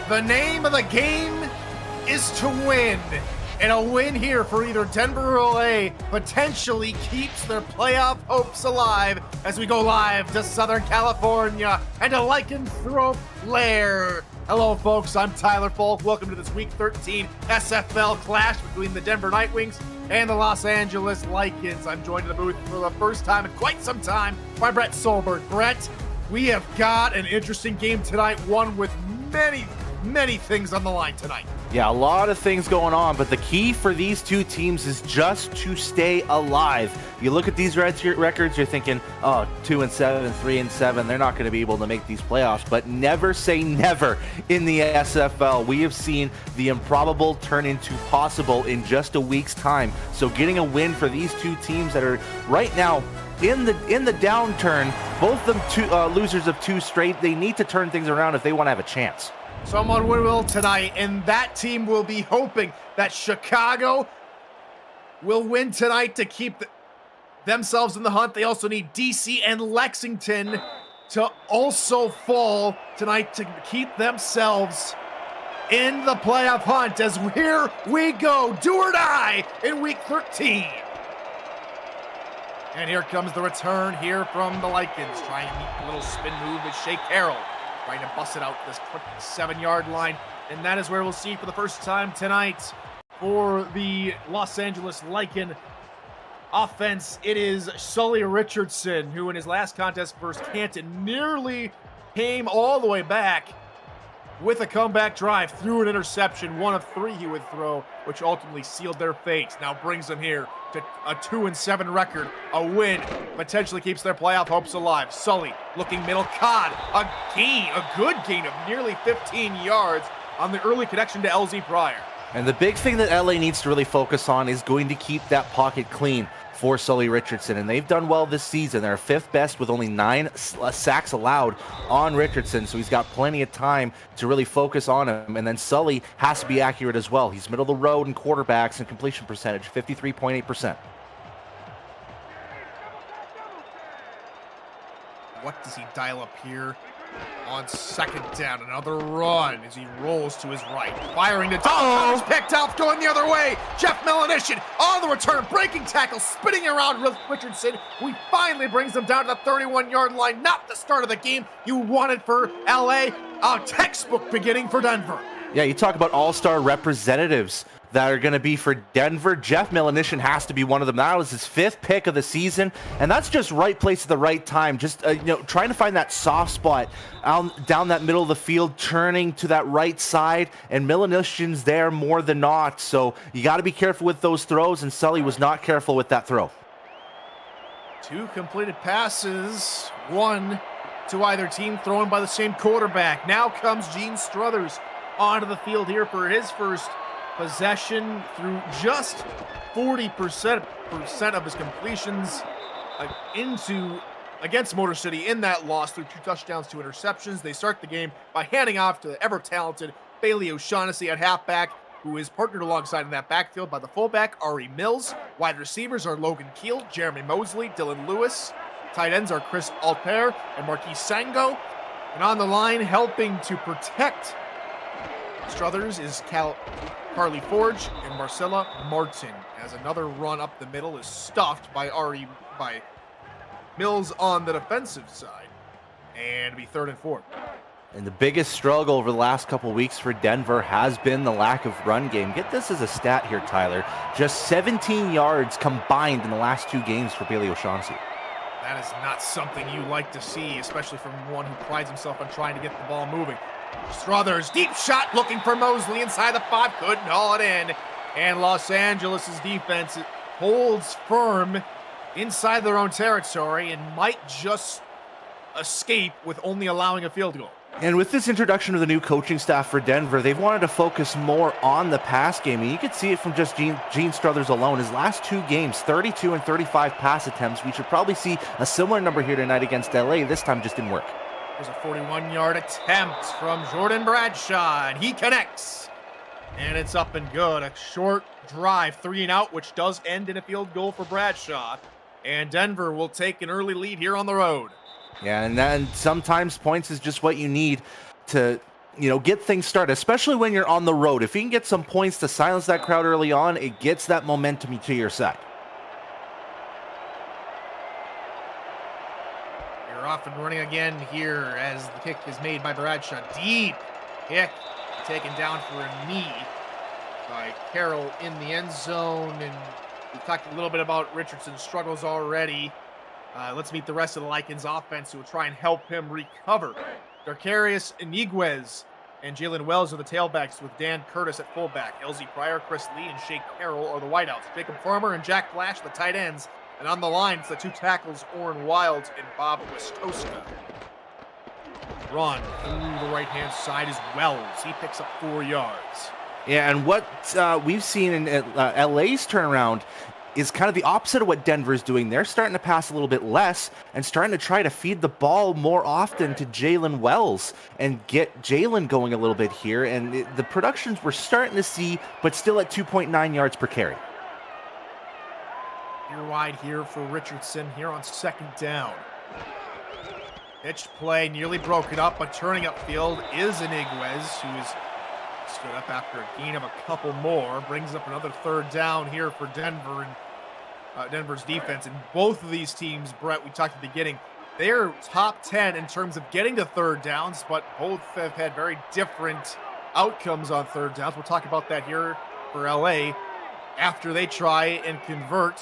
The name of the game is to win. And a win here for either Denver or LA potentially keeps their playoff hopes alive as we go live to Southern California and to Lycanthrope Lair. Hello, folks. I'm Tyler Folk. Welcome to this Week 13 SFL clash between the Denver Nightwings and the Los Angeles Lycans. I'm joined in the booth for the first time in quite some time by Brett Solberg. Brett, we have got an interesting game tonight, one with many things on the line tonight. Yeah, a lot of things going on, but the key for these two teams is just to stay alive. You look at these records, you're thinking, oh, 2-7, 3-7, they're not going to be able to make these playoffs, but never say never in the SFL. We have seen the improbable turn into possible in just a week's time. So getting a win for these two teams that are right now in the downturn, both of them losers of two straight, they need to turn things around if they want to have a chance. Someone will tonight, and that team will be hoping that Chicago will win tonight to keep themselves in the hunt. They also need DC and Lexington to also fall tonight to keep themselves in the playoff hunt as here we go, do or die in Week 13. And here comes the return here from the Lycans, trying to meet a little spin move with Shea Carroll. Trying to bust it out this 27-yard line. And that is where we'll see for the first time tonight for the Los Angeles Lycan offense. It is Sully Richardson, who in his last contest versus Canton nearly came all the way back with a comeback drive through an interception. One of three he would throw, which ultimately sealed their fate. Now brings them here to a 2-7 record. A win potentially keeps their playoff hopes alive. Sully looking middle. Codd, a good gain of nearly 15 yards on the early connection to LZ Pryor. And the big thing that LA needs to really focus on is going to keep that pocket clean for Sully Richardson, and they've done well this season. They're fifth best with only 9 sacks allowed on Richardson, so he's got plenty of time to really focus on him. And then Sully has to be accurate as well. He's middle of the road in quarterbacks and completion percentage, 53.8%. What does he dial up here on second down? Another run as he rolls to his right. Firing to Donald. Picked out, going the other way. Jeff Melanishin on the return. Breaking tackle, spinning around Richardson. He finally brings them down to the 31-yard line. Not the start of the game you wanted for LA. A textbook beginning for Denver. Yeah, you talk about all-star representatives that are going to be for Denver. Jeff Melanishin has to be one of them. That was his 5th pick of the season, and that's just right place at the right time. Just trying to find that soft spot down that middle of the field, turning to that right side, and Melanishin's there more than not. So you got to be careful with those throws, and Sully was not careful with that throw. 2 completed passes, one to either team, thrown by the same quarterback. Now comes Gene Struthers onto the field here for his first possession through just 40% of his completions against Motor City in that loss through 2 touchdowns, 2 interceptions. They start the game by handing off to the ever-talented Bailey O'Shaughnessy at halfback, who is partnered alongside in that backfield by the fullback, Ari Mills. Wide receivers are Logan Keel, Jeremy Mosley, Dylan Lewis. Tight ends are Chris Alper and Marquis Sango. And on the line, helping to protect Struthers is Carly Forge and Marcella Martin, as another run up the middle is stuffed by Mills on the defensive side, and be 3rd and 4. And the biggest struggle over the last couple weeks for Denver has been the lack of run game. Get this as a stat here, Tyler. Just 17 yards combined in the last 2 games for Bailey O'Shaughnessy. That is not something you like to see, especially from one who prides himself on trying to get the ball moving. Struthers, deep shot, looking for Mosley inside the 5, couldn't haul it in. And Los Angeles' defense holds firm inside their own territory and might just escape with only allowing a field goal. And with this introduction of the new coaching staff for Denver, they've wanted to focus more on the pass game. And you could see it from just Gene Struthers alone. His last 2 games, 32 and 35 pass attempts. We should probably see a similar number here tonight against LA. This time just didn't work. There's a 41-yard attempt from Jordan Bradshaw, and he connects. And it's up and good. A short drive, 3 and out, which does end in a field goal for Bradshaw. And Denver will take an early lead here on the road. Yeah, and then sometimes points is just what you need to get things started, especially when you're on the road. If you can get some points to silence that crowd early on, it gets that momentum to your side. You're off and running again here as the kick is made by Bradshaw. Deep kick taken down for a knee by Carroll in the end zone. And we talked a little bit about Richardson's struggles already. Let's meet the rest of the Lycans offense who will try and help him recover. Darkarius Iniguez and Jalen Wells are the tailbacks with Dan Curtis at fullback. LZ Pryor, Chris Lee, and Shea Carroll are the wideouts. Jacob Farmer and Jack Flash, the tight ends. And on the line, it's the two tackles, Orrin Wilds and Bob Westowska. Run through the right-hand side is Wells. He picks up 4 yards. Yeah, and what we've seen in LA's turnaround is kind of the opposite of what Denver's doing. They're starting to pass a little bit less and starting to try to feed the ball more often to Jalen Wells and get Jalen going a little bit here. And the productions we're starting to see, but still at 2.9 yards per carry. You're wide here for Richardson here on second down. Pitch play nearly broken up, but turning upfield is Iniguez, who is stood up after a gain of a couple more. Brings up another third down here for Denver and Denver's defense. And both of these teams, Brett, we talked at the beginning, they're top 10 in terms of getting to third downs, but both have had very different outcomes on third downs. We'll talk about that here for LA after they try and convert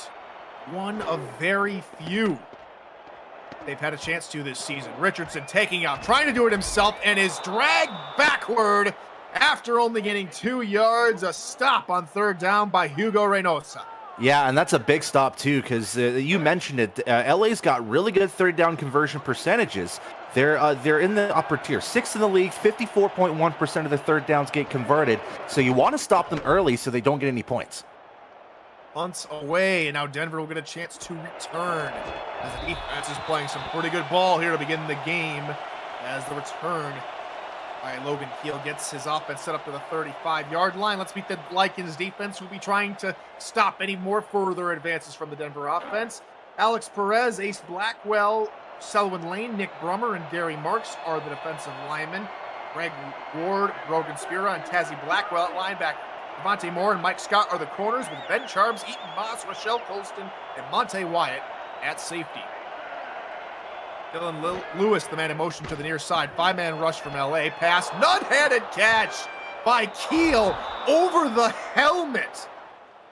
one of very few they've had a chance to this season. Richardson taking out, trying to do it himself, and is dragged backward after only getting 2 yards. A stop on third down by Hugo Reynosa. Yeah, and that's a big stop too, because you mentioned it. LA's got really good third down conversion percentages. They're in the upper tier, 6th in the league. 54.1% of their third downs get converted. So you want to stop them early so they don't get any points. Punts away, and now Denver will get a chance to return as the defense is playing some pretty good ball here to begin the game. As the return by Logan Keel gets his offense set up to the 35-yard line. Let's meet the Lycans defense, who will be trying to stop any more further advances from the Denver offense. Alex Perez, Ace Blackwell, Selwyn Lane, Nick Brummer, and Gary Marks are the defensive linemen. Greg Ward, Brogan Spira, and Tazzy Blackwell at linebacker. Devontae Moore and Mike Scott are the corners, with Ben Charbs, Eaton Moss, Rochelle Colston, and Monte Wyatt at safety. Dylan Lewis, the man in motion to the near side. 5-man rush from LA. Pass, nut-handed catch by Keel over the helmet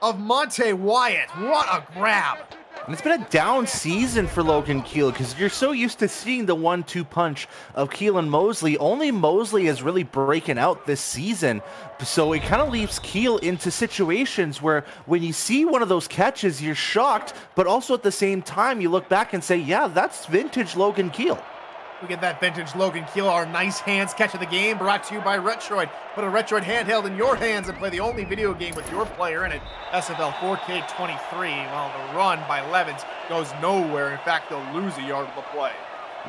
of Monte Wyatt. What a grab. And it's been a down season for Logan Keel because you're so used to seeing the 1-2 punch of Keel and Mosley. Only Mosley is really breaking out this season. So it kind of leaves Keel into situations where when you see one of those catches, you're shocked, but also at the same time, you look back and say, yeah, that's vintage Logan Keel. We get that vintage Logan Keel, our nice hands catch of the game, brought to you by Retroid. Put a Retroid handheld in your hands and play the only video game with your player in it. SFL 4K23, while the run by Levins goes nowhere. In fact, they'll lose a yard of the play.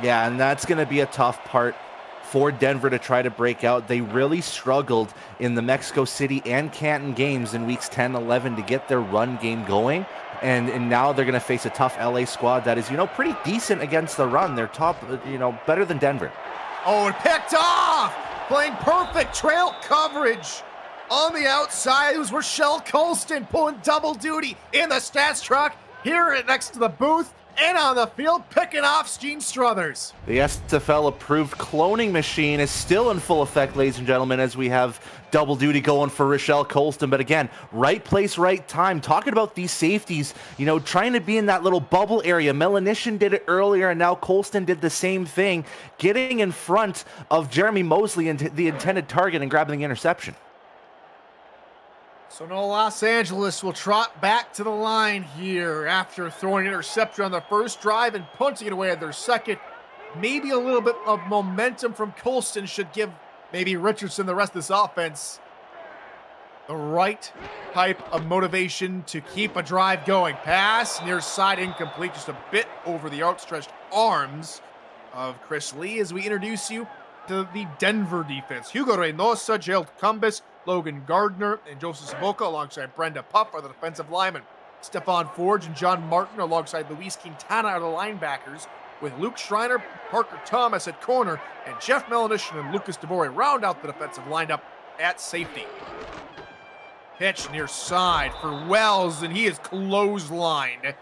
Yeah, and that's going to be a tough part for Denver to try to break out. They really struggled in the Mexico City and Canton games in weeks 10, 11 to get their run game going. And now they're going to face a tough LA squad that is, pretty decent against the run. They're top, better than Denver. Oh, and picked off! Playing perfect trail coverage on the outside. It was Rochelle Colston pulling double duty in the stats truck here next to the booth and on the field, picking off Gene Struthers. The SFL approved cloning machine is still in full effect, ladies and gentlemen, as we have double duty going for Rochelle Colston. But again, right place, right time. Talking about these safeties, trying to be in that little bubble area. Melanishin did it earlier, and now Colston did the same thing, getting in front of Jeremy Mosley and the intended target and grabbing the interception. So no Los Angeles will trot back to the line here after throwing an interception on their first drive and punting it away at their second. Maybe a little bit of momentum from Colston should give maybe Richardson, the rest of this offense, the right type of motivation to keep a drive going. Pass, near side, incomplete, just a bit over the outstretched arms of Chris Lee as we introduce you to the Denver defense. Hugo Reynosa, Gerald Cumbus, Logan Gardner, and Joseph Saboka alongside Brenda Puff are the defensive linemen. Stephon Forge and John Martin alongside Luis Quintana are the linebackers. with Luke Schreiner, Parker Thomas at corner, and Jeff Melanishin and Lucas DeVore round out the defensive lineup at safety. Pitch near side for Wells, and he is clotheslined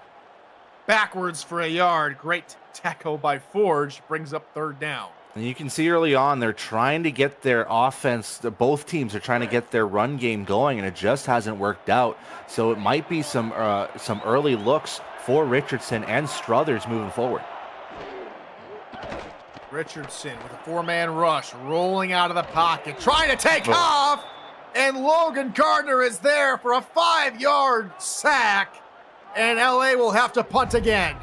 backwards for a yard. Great tackle by Forge, brings up third down. And you can see early on, they're trying to get their offense, both teams are trying to get their run game going, and it just hasn't worked out. So it might be some early looks for Richardson and Struthers moving forward. Richardson with a four-man rush, rolling out of the pocket, trying to take off, and Logan Gardner is there for a 5-yard sack, and LA will have to punt again.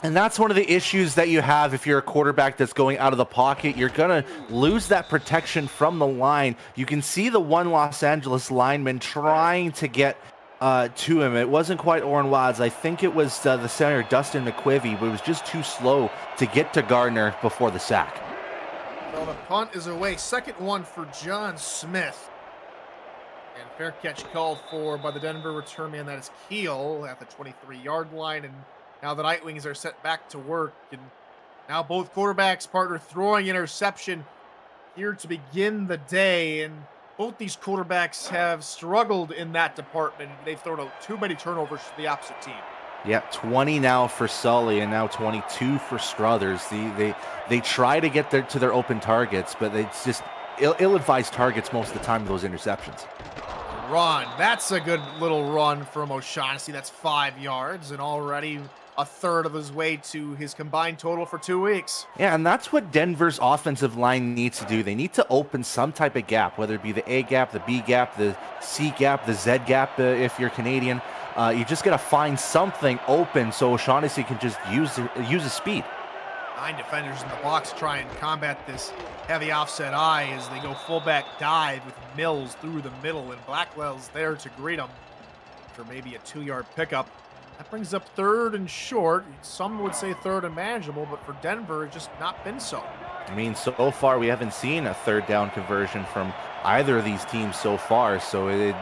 And that's one of the issues that you have if you're a quarterback that's going out of the pocket. You're going to lose that protection from the line. You can see the one Los Angeles lineman trying to get to him. It wasn't quite Orrin Watts. I think it was the center, Dustin McQuivy, but it was just too slow to get to Gardner before the sack. Well, the punt is away. Second one for John Smith. And fair catch called for by the Denver return man. That is Keel at the 23-yard line. And now the Night Wings are set back to work. And now both quarterbacks partner throwing interception here to begin the day. And both these quarterbacks have struggled in that department. They've thrown out too many turnovers to the opposite team. Yeah, 20 now for Sully and now 22 for Struthers. They try to get to their open targets, but it's just ill-advised targets most of the time with those interceptions. Run. That's a good little run from O'Shaughnessy. That's 5 yards and already a third of his way to his combined total for 2 weeks. Yeah, and that's what Denver's offensive line needs to do. They need to open some type of gap, whether it be the A gap, the B gap, the C gap, the Z gap if you're Canadian. You just got to find something open so O'Shaughnessy can just use his speed. 9 defenders in the box try and combat this heavy offset eye as they go fullback dive with Mills through the middle, and Blackwell's there to greet him for maybe a 2-yard pickup. That brings up third and short. Some would say third and manageable, but for Denver, it's just not been so. I mean, so far we haven't seen a third down conversion from either of these teams so far. So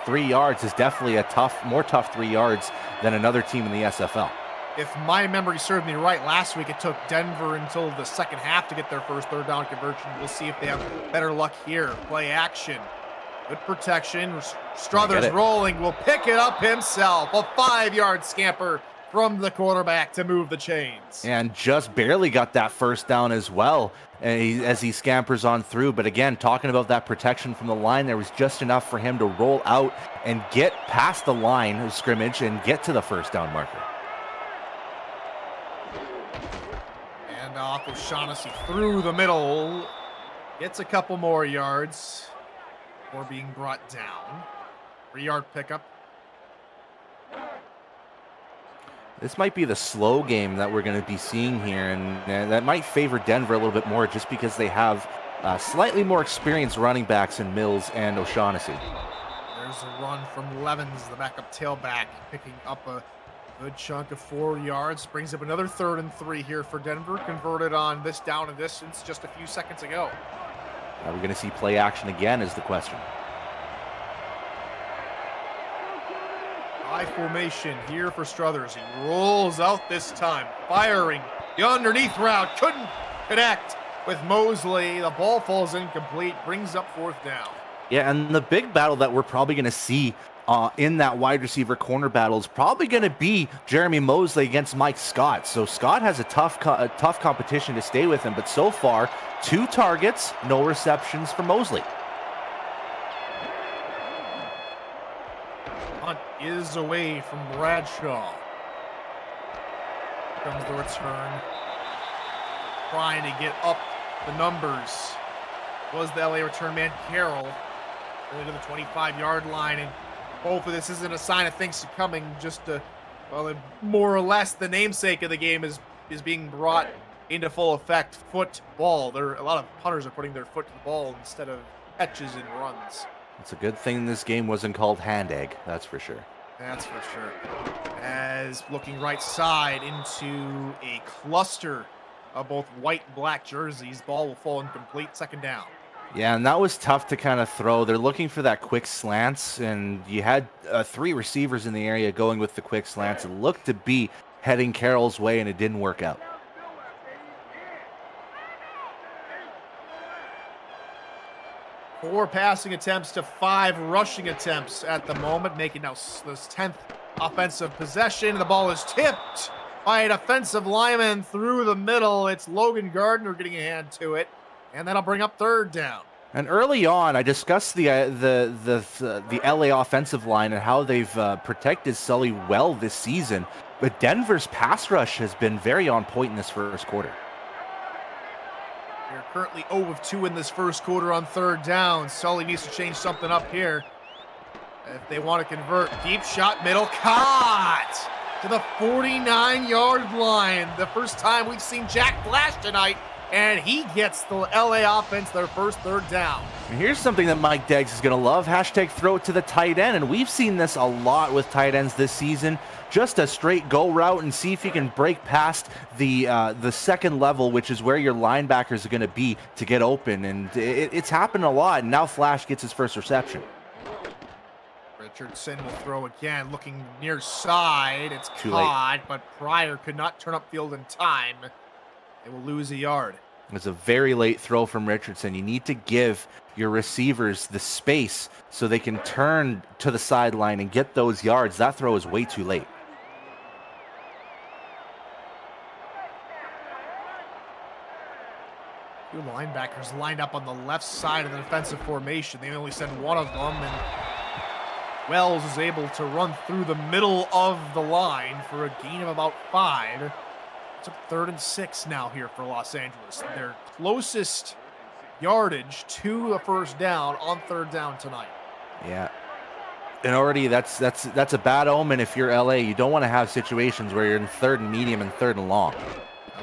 3 yards is definitely a more tough 3 yards than another team in the SFL. If my memory served me right, last week it took Denver until the second half to get their first third down conversion. We'll see if they have better luck here. Play action. Good protection. Struthers rolling. Will pick it up himself. A 5-yard scamper from the quarterback to move the chains. And just barely got that first down as well as he scampers on through. But again, talking about that protection from the line, there was just enough for him to roll out and get past the line of scrimmage and get to the first down marker. And off O'Shaughnessy through the middle. Gets a couple more yards before being brought down. 3-yard pickup. This might be the slow game that we're going to be seeing here, and that might favor Denver a little bit more just because they have slightly more experienced running backs in Mills and O'Shaughnessy. There's a run from Levens, the backup tailback, picking up a good chunk of 4 yards. Brings up another 3rd and 3 here for Denver, converted on this down and distance just a few seconds ago. Are we going to see play action again is the question. High formation here for Struthers. He rolls out this time, firing the underneath route. Couldn't connect with Mosley. The ball falls incomplete, brings up 4th down. Yeah, and the big battle that we're probably going to see in that wide receiver corner battle is probably going to be Jeremy Mosley against Mike Scott. So Scott has a tough competition to stay with him, but so far, 2 targets, no receptions for Mosley. Hunt is away from Bradshaw. Here comes the return. Trying to get up the numbers was the LA return man, Carroll. Going to the 25-yard line, and hopefully this isn't a sign of things coming. Just more or less the namesake of the game is being brought into full effect. Football. A lot of punters are putting their foot to the ball instead of catches and runs. It's a good thing this game wasn't called hand egg, that's for sure. That's for sure. As looking right side into a cluster of both white and black jerseys, ball will fall incomplete, 2nd down. Yeah, and that was tough to kind of throw. They're looking for that quick slants, and you had 3 receivers in the area going with the quick slants. It looked to be heading Carroll's way, and it didn't work out. 4 passing attempts to 5 rushing attempts at the moment, making now this 10th offensive possession. The ball is tipped by a defensive lineman through the middle. It's Logan Gardner getting a hand to it, and that'll bring up 3rd down. And early on, I discussed the LA offensive line and how they've protected Sully well this season. But Denver's pass rush has been very on point in this first quarter. They're currently 0 of 2 in this first quarter on 3rd down. Sully needs to change something up here if they want to convert. Deep shot, middle, caught to the 49-yard line. The first time we've seen Jack Flash tonight, and he gets the LA offense their first 3rd down. And here's something that Mike Deggs is going to love. Hashtag throw it to the tight end. And we've seen this a lot with tight ends this season. Just a straight go route and see if you can break past the second level, which is where your linebackers are going to be to get open. And it's happened a lot. And now Flash gets his first reception. Richardson will throw again, looking near side. It's Too caught, late. but Pryor could not turn upfield in time. They will lose a yard. It's a very late throw from Richardson. You need to give your receivers the space so they can turn to the sideline and get those yards. That throw is way too late. Two linebackers lined up on the left side of the defensive formation. They only send one of them, and Wells is able to run through the middle of the line for a gain of about 5. It's a 3rd and 6 now here for Los Angeles. Their closest yardage to a first down on 3rd down tonight. Yeah. And already that's a bad omen if you're LA. You don't want to have situations where you're in 3rd and medium and 3rd and long.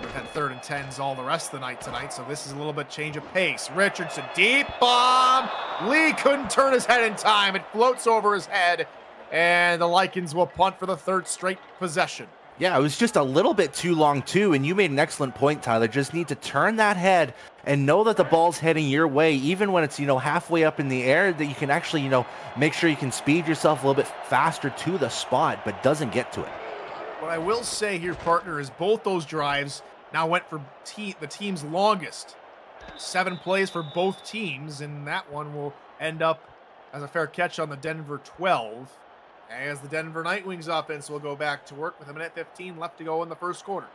We've had 3rd and 10s all the rest of the night tonight, so this is a little bit change of pace. Richardson, deep bomb. Lee couldn't turn his head in time. It floats over his head, and the Lycans will punt for the 3rd straight possession. Yeah, it was just a little bit too long, too, and you made an excellent point, Tyler. Just need to turn that head and know that the ball's heading your way, even when it's, halfway up in the air, that you can actually, make sure you can speed yourself a little bit faster to the spot, but doesn't get to it. What I will say here, partner, is both those drives now went for the team's longest. 7 plays for both teams, and that one will end up as a fair catch on the Denver 12. As the Denver Nightwings offense will go back to work with 1:15 left to go in the first quarter.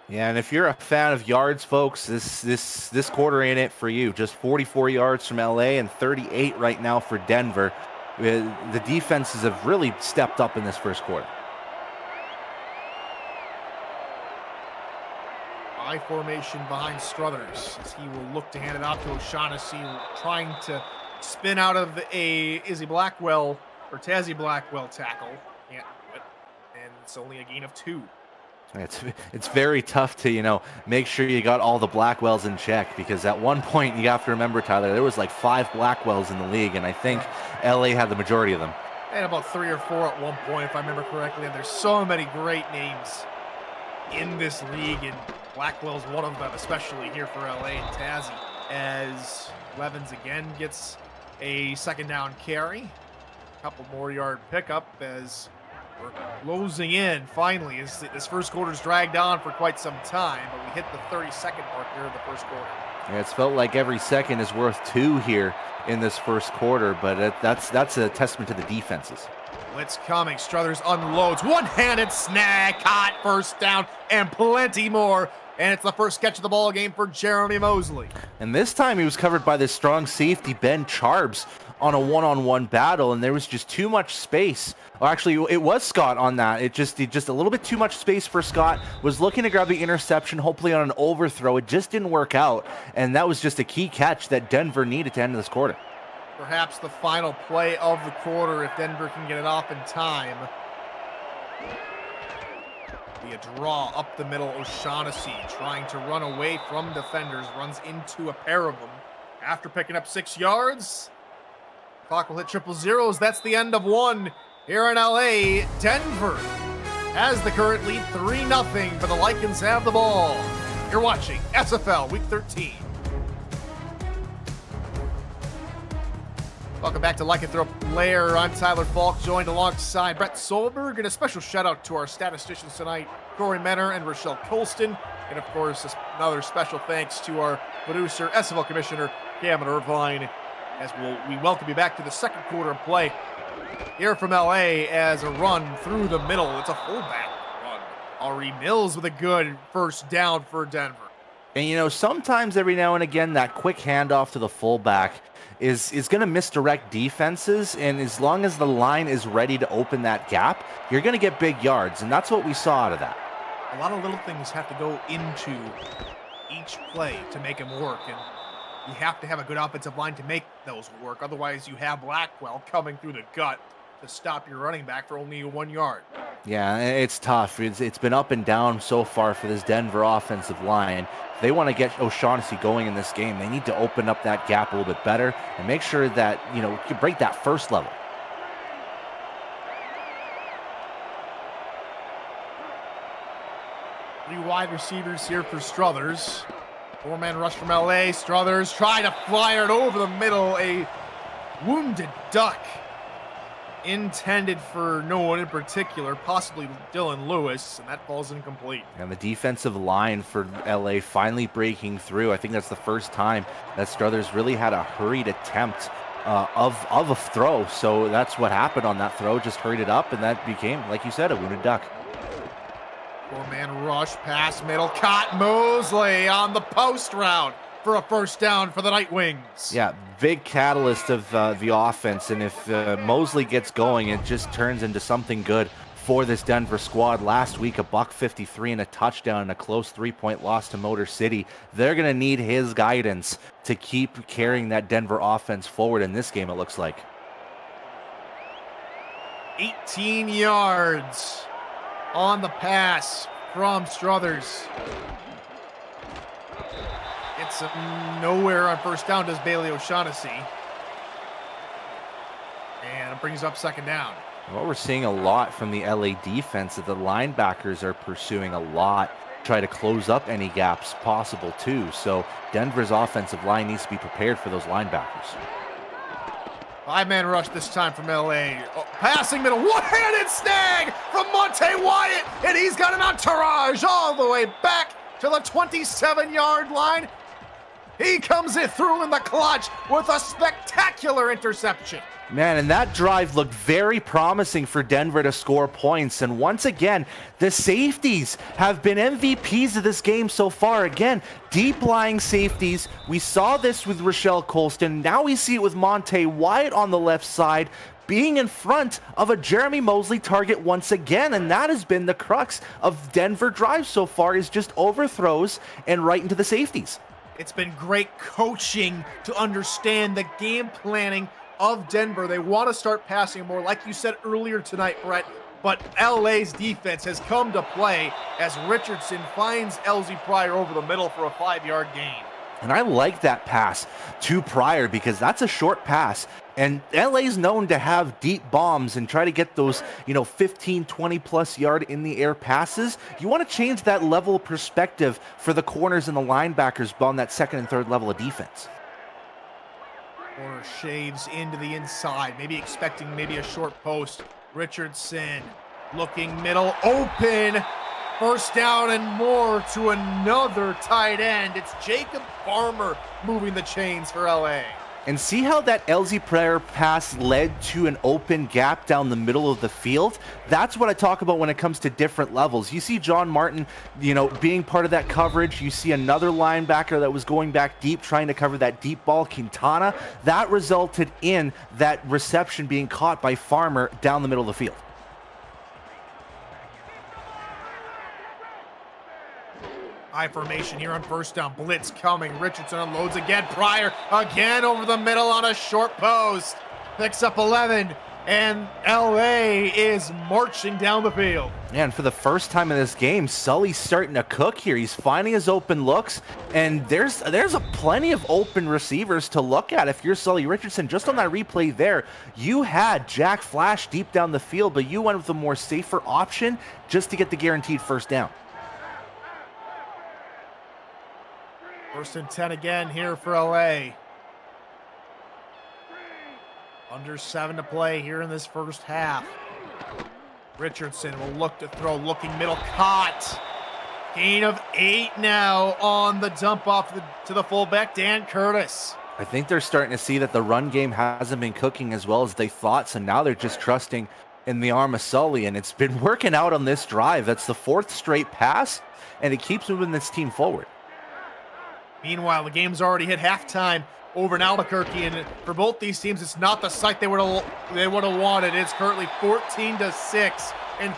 Yeah, and if you're a fan of yards, folks, this quarter ain't it for you. Just 44 yards from LA and 38 right now for Denver. The defenses have really stepped up in this first quarter. I formation behind Struthers as he will look to hand it off to O'Shaughnessy, trying to spin out of a Tazzy Blackwell tackle. Can't do it, and it's only a gain of 2. It's very tough to, make sure you got all the Blackwells in check, because at one point you have to remember, Tyler, there was like 5 Blackwells in the league, and I think LA had the majority of them. They had about 3 or 4 at one point, if I remember correctly, and there's so many great names in this league, and Blackwell's one of them, especially here for LA and Tazzy, as Levens again gets a 2nd down carry. A couple more yard pickup as we're closing in finally. This first quarter's dragged on for quite some time, but we hit the 32nd mark here in the first quarter. Yeah, it's felt like every second is worth 2 here in this first quarter, but that's a testament to the defenses. Blitz coming. Struthers unloads. One-handed snag. Caught. First down. And plenty more. And it's the first catch of the ball game for Jeremy Mosley. And this time he was covered by this strong safety, Ben Charbs, on a one-on-one battle, and there was just too much space. Well, actually, it was Scott on that. It just a little bit too much space for Scott. Was looking to grab the interception, hopefully on an overthrow. It just didn't work out, and that was just a key catch that Denver needed to end this quarter. Perhaps the final play of the quarter if Denver can get it off in time. Be a draw up the middle. O'Shaughnessy trying to run away from defenders. Runs into a pair of them. After picking up 6 yards, clock will hit 000. That's the end of one here in LA. Denver has the current lead 3-0, but the Lycans have the ball. You're watching SFL Week 13. Welcome back to Lycanthrope Lair. I'm Tyler Falk, joined alongside Brett Solberg, and a special shout out to our statisticians tonight, Corey Menner and Rochelle Colston. And of course, another special thanks to our producer, SFL Commissioner Cameron Irvine. as we welcome you back to the second quarter of play here from LA as a run through the middle. It's a fullback run. Ari Mills with a good first down for Denver. And you know, sometimes every now and again, that quick handoff to the fullback is going to misdirect defenses. And as long as the line is ready to open that gap, you're going to get big yards. And that's what we saw out of that. A lot of little things have to go into each play to make them work. And you have to have a good offensive line to make those work. Otherwise, you have Blackwell coming through the gut to stop your running back for only 1 yard. Yeah, it's tough. It's been up and down so far for this Denver offensive line. If they want to get O'Shaughnessy going in this game, they need to open up that gap a little bit better and make sure that, you know, you break that first level. Three wide receivers here for Struthers. Four-man rush from LA. Struthers trying to flyer it over the middle. A wounded duck. Intended for no one in particular, possibly Dylan Lewis, and that falls incomplete. And the defensive line for LA finally breaking through. I think that's the first time that Struthers really had a hurried attempt of a throw. So that's what happened on that throw, just hurried it up, and that became, like you said, a wounded duck. Four-man rush, pass middle, caught Mosley on the post route for a first down for the Night Wings. Yeah, big catalyst of the offense, and if Mosley gets going, it just turns into something good for this Denver squad. Last week, a $153 and a touchdown and a close 3-point loss to Motor City. They're going to need his guidance to keep carrying that Denver offense forward in this game, it looks like. 18 yards on the pass from Struthers. It's nowhere on first down does Bailey O'Shaughnessy. And it brings up second down. Well, we're seeing a lot from the LA defense that the linebackers are pursuing a lot, try to close up any gaps possible too. So Denver's offensive line needs to be prepared for those linebackers. Five-man rush this time from LA. Oh, passing middle, one-handed snag from Monte Wyatt, and he's got an entourage all the way back to the 27-yard line. He comes it through in the clutch with a spectacular interception. Man, and that drive looked very promising for Denver to score points. And once again, the safeties have been MVPs of this game so far. Again, deep lying safeties. We saw this with Rochelle Colston. Now we see it with Monte Wyatt on the left side, being in front of a Jeremy Mosley target once again. And that has been the crux of Denver drives so far, is just overthrows and right into the safeties. It's been great coaching to understand the game planning of Denver. They want to start passing more, like you said earlier tonight, Brett, but LA's defense has come to play as Richardson finds LZ Pryor over the middle for a 5-yard gain. And I like that pass to Pryor because that's a short pass. And LA's known to have deep bombs and try to get those, 15, 20 plus yard in the air passes. You want to change that level of perspective for the corners and the linebackers on that second and third level of defense. Corner shaves into the inside, maybe expecting a short post. Richardson looking middle open. First down and more to another tight end. It's Jacob Farmer moving the chains for LA. And see how that LZ Pryor pass led to an open gap down the middle of the field? That's what I talk about when it comes to different levels. You see John Martin, being part of that coverage. You see another linebacker that was going back deep, trying to cover that deep ball, Quintana. That resulted in that reception being caught by Farmer down the middle of the field. High formation here on first down. Blitz coming. Richardson unloads again. Pryor again over the middle on a short post. Picks up 11. And LA is marching down the field. And for the first time in this game, Sully's starting to cook here. He's finding his open looks. And there's a plenty of open receivers to look at. If you're Sully Richardson, just on that replay there, you had Jack Flash deep down the field, but you went with a more safer option just to get the guaranteed first down. First and 10 again here for LA. Under 7 to play here in this first half. Richardson will look to throw, looking middle, caught. Gain of 8 now on the dump off to the fullback, Dan Curtis. I think they're starting to see that the run game hasn't been cooking as well as they thought, so now they're just trusting in the arm of Sully, and it's been working out on this drive. That's the 4th straight pass, and it keeps moving this team forward. Meanwhile, the game's already hit halftime over in Albuquerque, and for both these teams, it's not the sight they would have wanted. It's currently 14-6 in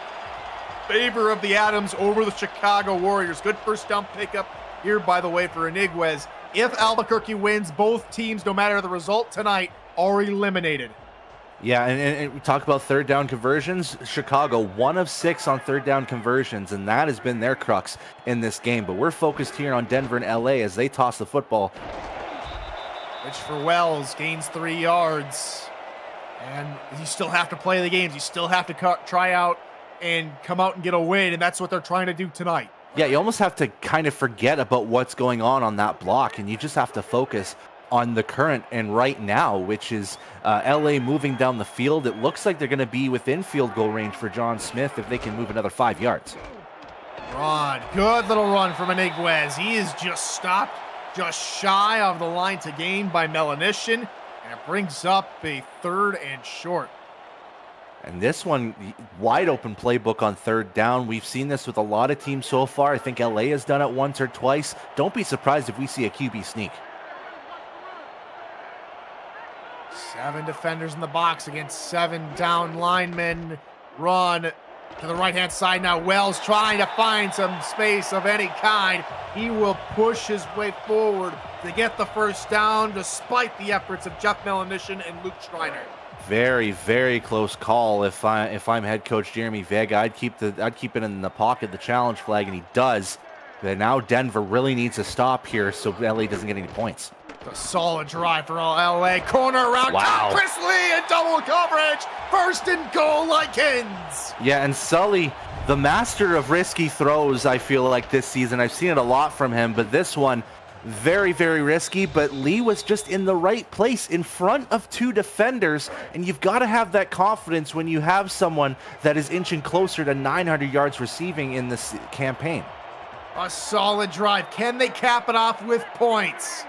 favor of the Adams over the Chicago Warriors. Good first down pickup here, by the way, for Iniguez. If Albuquerque wins, both teams, no matter the result tonight, are eliminated. Yeah, and we talk about 3rd down conversions. Chicago, 1 of 6 on 3rd down conversions, and that has been their crux in this game. But we're focused here on Denver and LA as they toss the football. Which for Wells gains 3 yards. And you still have to play the games. You still have to try out and come out and get a win, and that's what they're trying to do tonight. Yeah, you almost have to kind of forget about what's going on that block, and you just have to focus on the current and right now, which is LA moving down the field. It looks like they're going to be within field goal range for John Smith if they can move another 5 yards. Run, good little run from Iniguez. He is just stopped just shy of the line to gain by Melanishin, and it brings up a 3rd and short. And this one, wide open playbook on 3rd down. We've seen this with a lot of teams so far. I think LA has done it once or twice. Don't be surprised if we see a QB sneak. 7 defenders in the box against 7 down linemen. Run to the right-hand side now. Wells trying to find some space of any kind. He will push his way forward to get the first down despite the efforts of Jeff Melanishin and Luke Schreiner. Very, very close call. If I'm head coach Jeremy Vega, I'd keep it in the pocket, the challenge flag, and he does. But now Denver really needs to stop here so LA doesn't get any points. A solid drive for all LA. Corner around. Wow. Chrisley in double coverage. 1st and goal, Likens. Yeah, and Sully, the master of risky throws, I feel like this season. I've seen it a lot from him, but this one, very, very risky. But Lee was just in the right place in front of 2 defenders, and you've got to have that confidence when you have someone that is inching closer to 900 yards receiving in this campaign. A solid drive. Can they cap it off with points?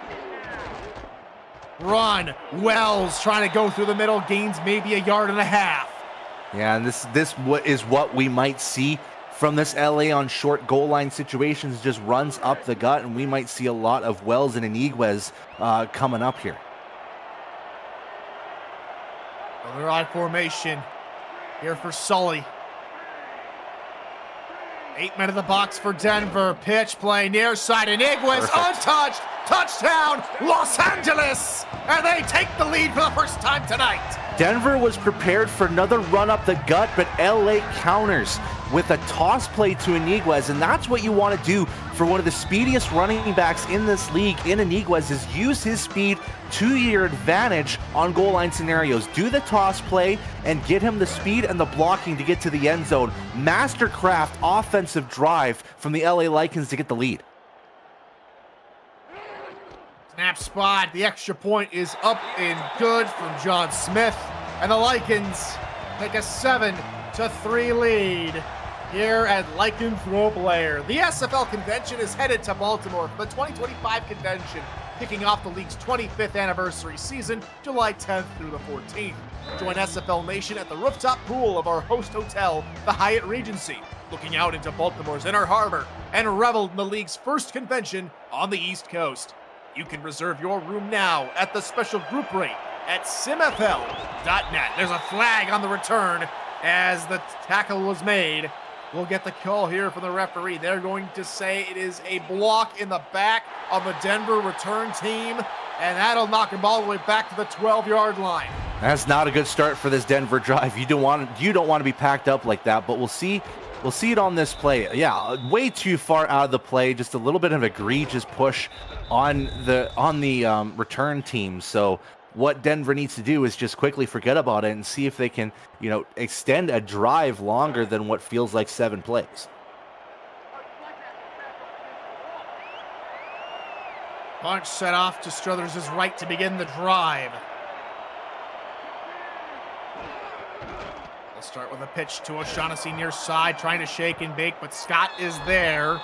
Run. Wells trying to go through the middle, gains maybe 1.5 yards. Yeah, and this is what we might see from this LA on short goal line situations. Just runs up the gut, and we might see a lot of Wells and Iniguez coming up here. Another I formation here for Sully. 8 men in the box for Denver. Pitch play near side. Iniguez untouched. Touchdown, Los Angeles. And they take the lead for the first time tonight. Denver was prepared for another run up the gut, but LA counters with a toss play to Iniguez, and that's what you want to do for one of the speediest running backs in this league in Iniguez, is use his speed to your advantage on goal line scenarios. Do the toss play and get him the speed and the blocking to get to the end zone. Mastercraft offensive drive from the LA Likens to get the lead. Snap spot. The extra point is up and good from John Smith. And the Likens take a 7-3 lead here at Likens Roeblair. The SFL convention is headed to Baltimore for the 2025 convention, kicking off the league's 25th anniversary season, July 10th through the 14th. Join SFL Nation at the rooftop pool of our host hotel, the Hyatt Regency, looking out into Baltimore's Inner Harbor, and revel in the league's first convention on the East Coast. You can reserve your room now at the special group rate at simfl.net. There's a flag on the return as the tackle was made. We'll get the call here from the referee. They're going to say it is a block in the back on the Denver return team, and that'll knock him all the way back to the 12-yard line. That's not a good start for this Denver drive. You don't want to be packed up like that, but we'll see it on this play. Yeah, way too far out of the play. Just a little bit of egregious push on the return team. So what Denver needs to do is just quickly forget about it and see if they can, extend a drive longer than what feels like 7 plays. Punch set off to Struthers' right to begin the drive. We'll start with a pitch to O'Shaughnessy near side, trying to shake and bake, but Scott is there.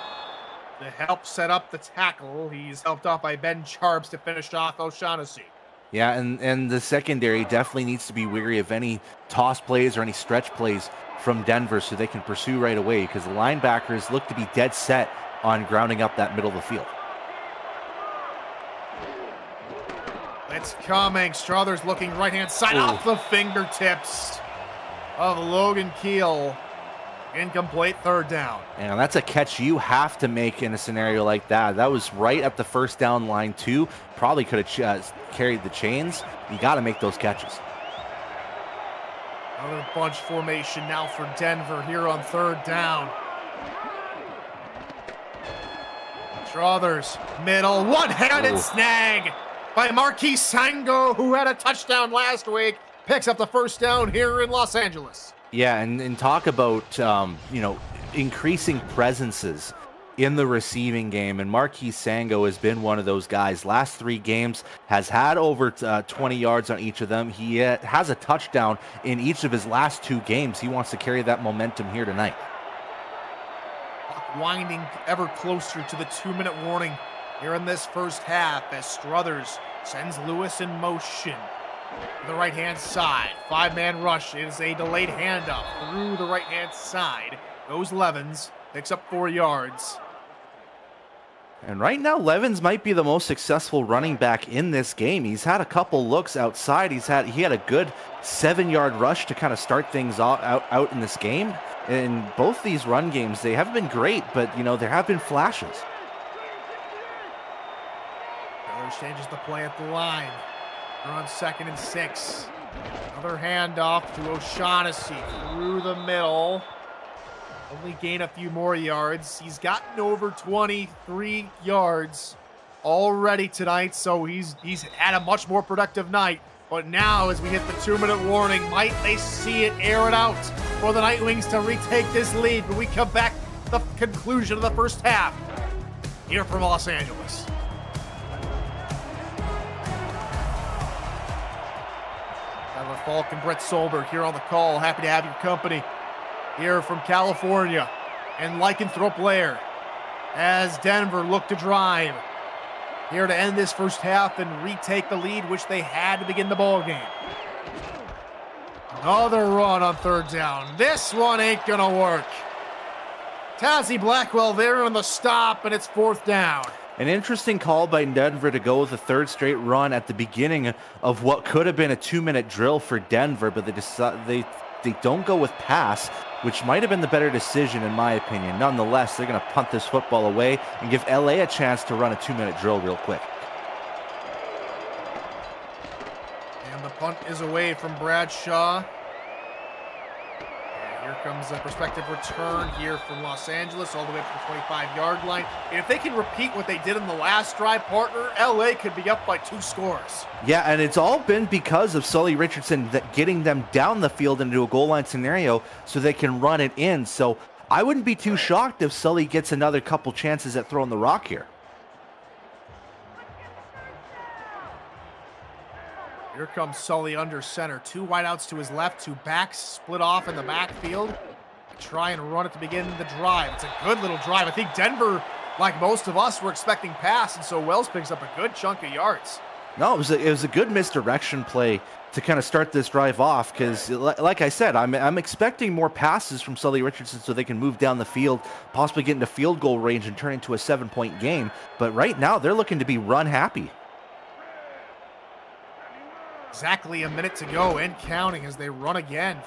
to help set up the tackle. He's helped off by Ben Charbs to finish off O'Shaughnessy. Yeah, and the secondary definitely needs to be wary of any toss plays or any stretch plays from Denver so they can pursue right away, because the linebackers look to be dead set on grounding up that middle of the field. It's coming. Struthers looking right-hand side off the fingertips of Logan Keel. Incomplete, third down. And that's a catch you have to make in a scenario like that. That was right at the first down line too. Probably could have carried the chains. You got to make those catches. Another bunch formation now for Denver here on third down. Struthers, middle, one-handed snag by Marquis Sango, who had a touchdown last week. Picks up the first down here in Los Angeles. Yeah, and talk about, increasing presences in the receiving game. And Marquis Sango has been one of those guys. Last 3 games has had over 20 yards on each of them. He has a touchdown in each of his last 2 games. He wants to carry that momentum here tonight. Winding ever closer to the 2-minute warning here in this first half as Struthers sends Lewis in motion. To the right-hand side, 5-man rush. It is a delayed handoff through the right-hand side. Goes Levens, picks up 4 yards. And right now, Levens might be the most successful running back in this game. He's had a couple looks outside. He had a good 7-yard rush to kind of start things out in this game. In both these run games, they haven't been great, but there have been flashes. Struthers changes the play at the line. We're on 2nd and 6. Another handoff to O'Shaughnessy through the middle. Only gain a few more yards. He's gotten over 23 yards already tonight, so he's had a much more productive night. But now, as we hit the 2-minute warning, might they see it air it out for the Nightwings to retake this lead? But we come back to the conclusion of the first half here from Los Angeles. Falk and Brett Solberg here on the call. Happy to have your company here from California and Lycanthrope Lair as Denver look to drive here to end this first half and retake the lead which they had to begin the ball game. Another run on third down. This one ain't gonna work. Tazzy Blackwell there on the stop, and it's 4th down. An interesting call by Denver to go with a 3rd straight run at the beginning of what could have been a 2-minute drill for Denver, but they don't go with pass, which might have been the better decision in my opinion. Nonetheless, they're going to punt this football away and give LA a chance to run a 2-minute drill real quick. And the punt is away from Bradshaw. Here comes a prospective return here from Los Angeles, all the way up to the 25-yard line. And if they can repeat what they did in the last drive, partner, LA could be up by 2 scores. Yeah, and it's all been because of Sully Richardson getting them down the field into a goal line scenario so they can run it in. So I wouldn't be too shocked if Sully gets another couple chances at throwing the rock here. Here comes Sully under center. 2 wideouts to his left, 2 backs split off in the backfield. Try and run it to begin the drive. It's a good little drive. I think Denver, like most of us, were expecting pass, and so Wells picks up a good chunk of yards. No, it was a good misdirection play to kind of start this drive off because, like I said, I'm expecting more passes from Sully Richardson so they can move down the field, possibly get into field goal range and turn into a 7-point game. But right now, they're looking to be run happy. Exactly a minute to go and counting as they run again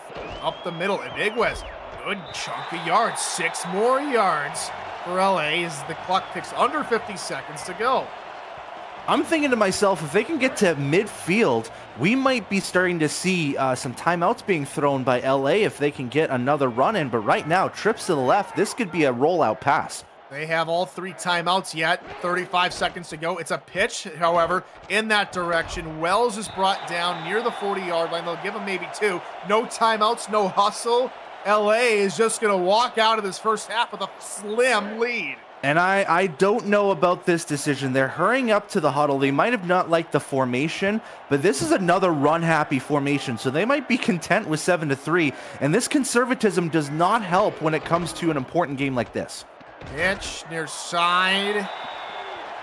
up the middle. Iniguez, good chunk of yards, 6 more yards for LA as the clock ticks under 50 seconds to go. I'm thinking to myself, if they can get to midfield, we might be starting to see some timeouts being thrown by LA if they can get another run in. But right now, trips to the left, this could be a rollout pass. They have all 3 timeouts yet, 35 seconds to go. It's a pitch, however, in that direction. Wells is brought down near the 40-yard line. They'll give him maybe 2. No timeouts, no hustle. LA is just going to walk out of this first half with a slim lead. And I don't know about this decision. They're hurrying up to the huddle. They might have not liked the formation, but this is another run-happy formation, so they might be content with 7-3. And this conservatism does not help when it comes to an important game like this. Pitch near side.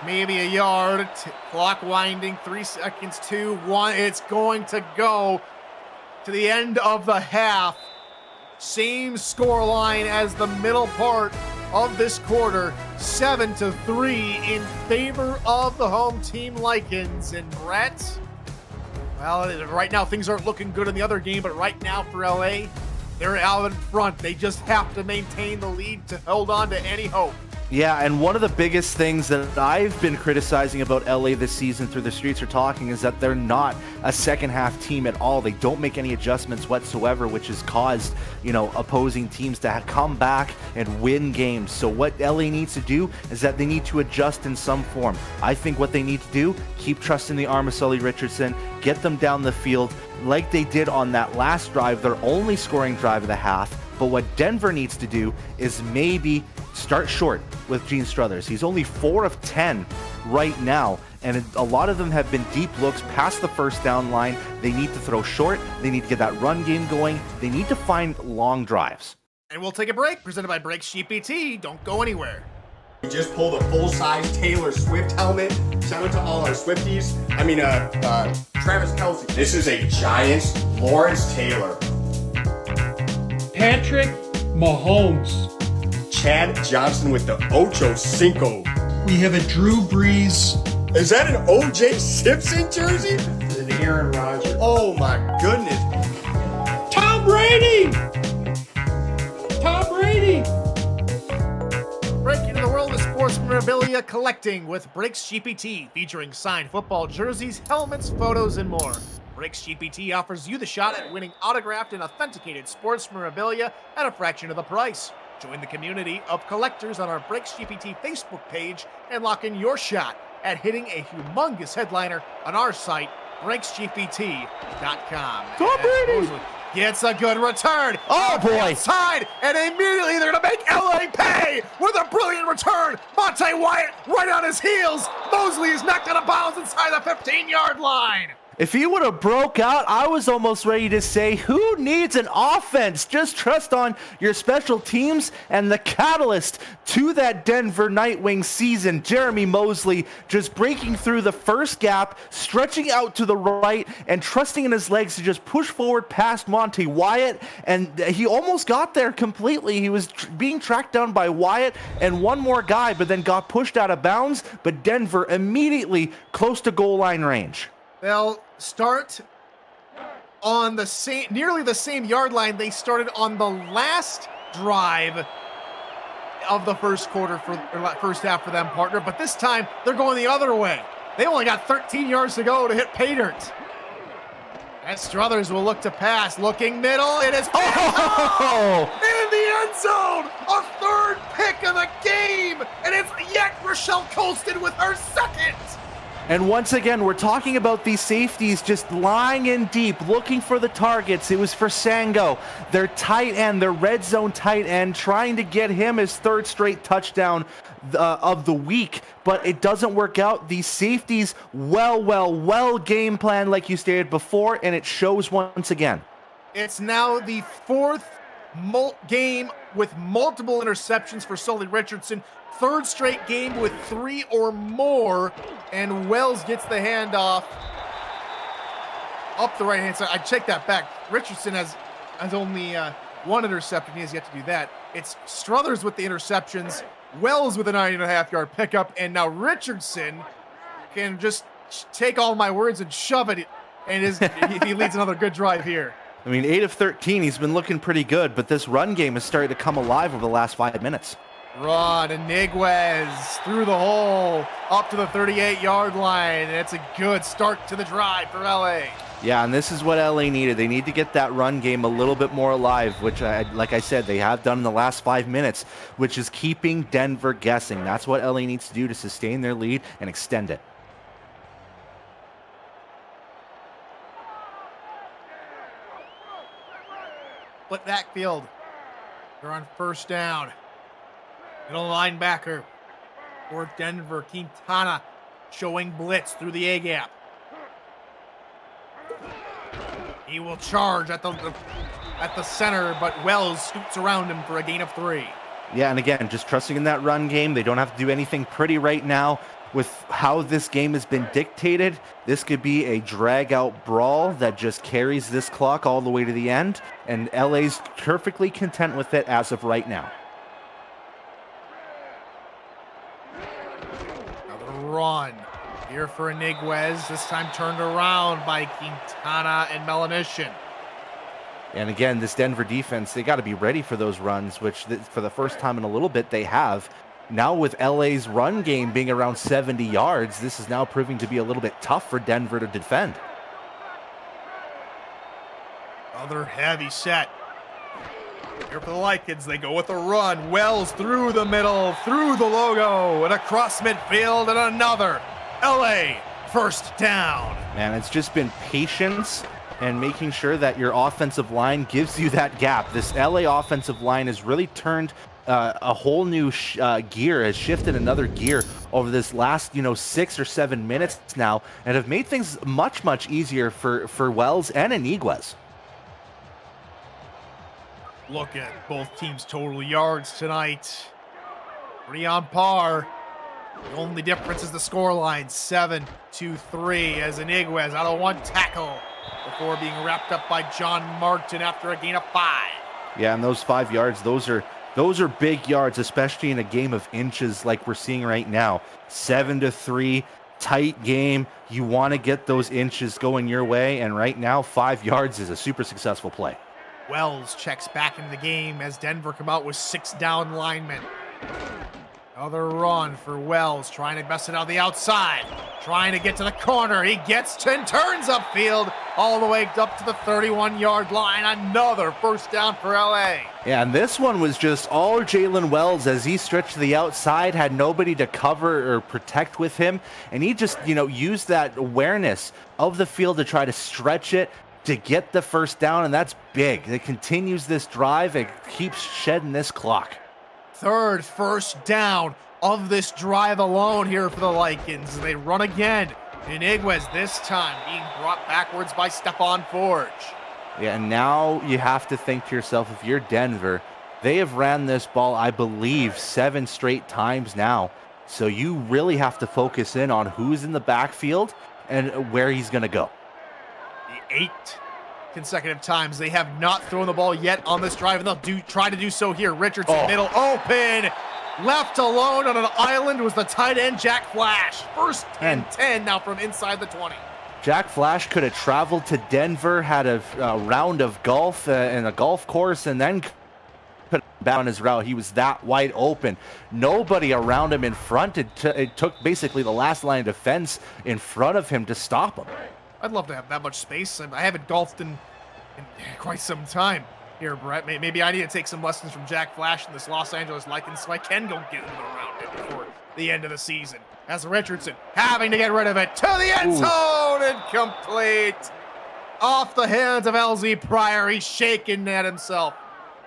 Maybe a yard. Clock winding. 3 seconds, 2, 1. It's going to go to the end of the half. Same score line as the middle part of this quarter. 7-3 in favor of the home team Lycans. And Brett, well, right now things aren't looking good in the other game, but right now for LA, they're out in front. They just have to maintain the lead to hold on to any hope. Yeah, and one of the biggest things that I've been criticizing about LA this season through the streets are talking is that they're not a second half team at all. They don't make any adjustments whatsoever, which has caused, opposing teams to come back and win games. So what LA needs to do is that they need to adjust in some form. I think what they need to do, keep trusting the arm of Sully Richardson, get them down the field like they did on that last drive, their only scoring drive of the half. But what Denver needs to do is maybe start short with Gene Struthers. He's only 4 of 10 right now, and a lot of them have been deep looks past the first down line. They need to throw short. They need to get that run game going. They need to find long drives. And we'll take a break, presented by Brakes GPT. Don't go anywhere. We just pulled a full-size Taylor Swift helmet. Shout out to all our Swifties. Travis Kelce. This is a Giants Lawrence Taylor. Patrick Mahomes. Chad Johnson with the Ocho Cinco. We have a Drew Brees. Is that an OJ Simpson jersey? An Aaron Rodgers. Oh my goodness. Tom Brady! Tom Brady! Break into the world of sports memorabilia collecting with Brakes GPT, featuring signed football jerseys, helmets, photos, and more. Brakes GPT offers you the shot at winning autographed and authenticated sports memorabilia at a fraction of the price. Join the community of collectors on our Brakes GPT Facebook page and lock in your shot at hitting a humongous headliner on our site, brakesgpt.com. Tom Brady gets a good return. Oh boy! Outside, and immediately they're going to make LA pay with a brilliant return. Monte Wyatt right on his heels. Mosley is knocked out of bounds inside the 15-yard line. If he would have broke out, I was almost ready to say, who needs an offense? Just trust on your special teams and the catalyst to that Denver Nightwing season. Jeremy Mosley just breaking through the first gap, stretching out to the right, and trusting in his legs to just push forward past Monte Wyatt. And he almost got there completely. He was being tracked down by Wyatt and one more guy, but then got pushed out of bounds. But Denver immediately close to goal line range. They'll start on nearly the same yard line they started on the last drive of the first half for them, partner. But this time they're going the other way. They only got 13 yards to go to hit pay dirt. And Struthers will look to pass, looking middle. It is in the end zone. A third pick of the game, and it's yet Rochelle Colston with her second. And once again, we're talking about these safeties just lying in deep, looking for the targets. It was for Sango, their tight end, their red zone tight end, trying to get him his third straight touchdown of the week, but it doesn't work out. These safeties, well game plan like you stated before, and it shows once again. It's now the fourth game with multiple interceptions for Sully Richardson. Third straight game with 3 or more, and Wells gets the handoff up the right-hand side. I checked that back. Richardson has only one interception. He has yet to do that. It's Struthers with the interceptions, Wells with a 9.5-yard pickup, and now Richardson can just take all my words and shove it, and he leads another good drive here. I mean, 8 of 13, he's been looking pretty good, but this run game has started to come alive over the last 5 minutes. Rod Iniguez through the hole up to the 38-yard line. And it's a good start to the drive for LA. Yeah, and this is what LA needed. They need to get that run game a little bit more alive, which, like I said, they have done in the last 5 minutes, which is keeping Denver guessing. That's what LA needs to do to sustain their lead and extend it. Split backfield. They're on first down. Middle linebacker for Denver, Quintana, showing blitz through the A-gap. He will charge at the center, but Wells scoots around him for a gain of 3. Yeah, and again, just trusting in that run game. They don't have to do anything pretty right now. With how this game has been dictated, this could be a drag-out brawl that just carries this clock all the way to the end, and LA's perfectly content with it as of right now. Another run here for Iniguez, this time turned around by Quintana and Melanishin. And again, this Denver defense, they got to be ready for those runs, which for the first time in a little bit they have. Now with LA's run game being around 70 yards, this is now proving to be a little bit tough for Denver to defend. Another heavy set. Here for the Lycans, they go with a run. Wells through the middle, through the logo, and across midfield, and another LA first down. Man, it's just been patience and making sure that your offensive line gives you that gap. This LA offensive line has really turned a whole new gear, has shifted another gear over this last 6 or 7 minutes now, and have made things much easier for Wells and Iniguez. Look at both teams' total yards tonight. Pretty on par. The only difference is the scoreline, 7-3, as Iniguez out of one tackle before being wrapped up by John Martin after a gain of 5. Yeah, and those 5 yards, those are big yards, especially in a game of inches like we're seeing right now. 7-3, tight game. You want to get those inches going your way, and right now 5 yards is a super successful play. Wells checks back into the game as Denver come out with 6 down linemen. Another run for Wells, trying to bust it out the outside, trying to get to the corner. He gets to and turns upfield all the way up to the 31-yard line. Another first down for LA. Yeah, and this one was just all Jalen Wells as he stretched to the outside, had nobody to cover or protect with him, and he just, used that awareness of the field to try to stretch it to get the first down, and that's big. It continues this drive. It keeps shedding this clock. Third first down of this drive alone here for the Lycans. They run again. Iniguez this time being brought backwards by Stephon Forge. Yeah, and now you have to think to yourself, if you're Denver, they have ran this ball, I believe, 7 straight times now. So you really have to focus in on who's in the backfield and where he's going to go. The 8 consecutive times they have not thrown the ball yet on this drive, and they'll try to do so here. Richardson middle open, left alone on an island was the tight end Jack Flash. First and 10 now from inside the 20. Jack Flash could have traveled to Denver, had a round of golf and a golf course, and then put back on his route. He was that wide open. Nobody around him in front. It took basically the last line of defense in front of him to stop him. I'd love to have that much space. I haven't golfed in quite some time here, Brett. Maybe I need to take some lessons from Jack Flash in this Los Angeles Lycans so I can go get around it before the end of the season. As Richardson having to get rid of it to the end zone, incomplete. Off the hands of LZ Pryor. He's shaking at himself.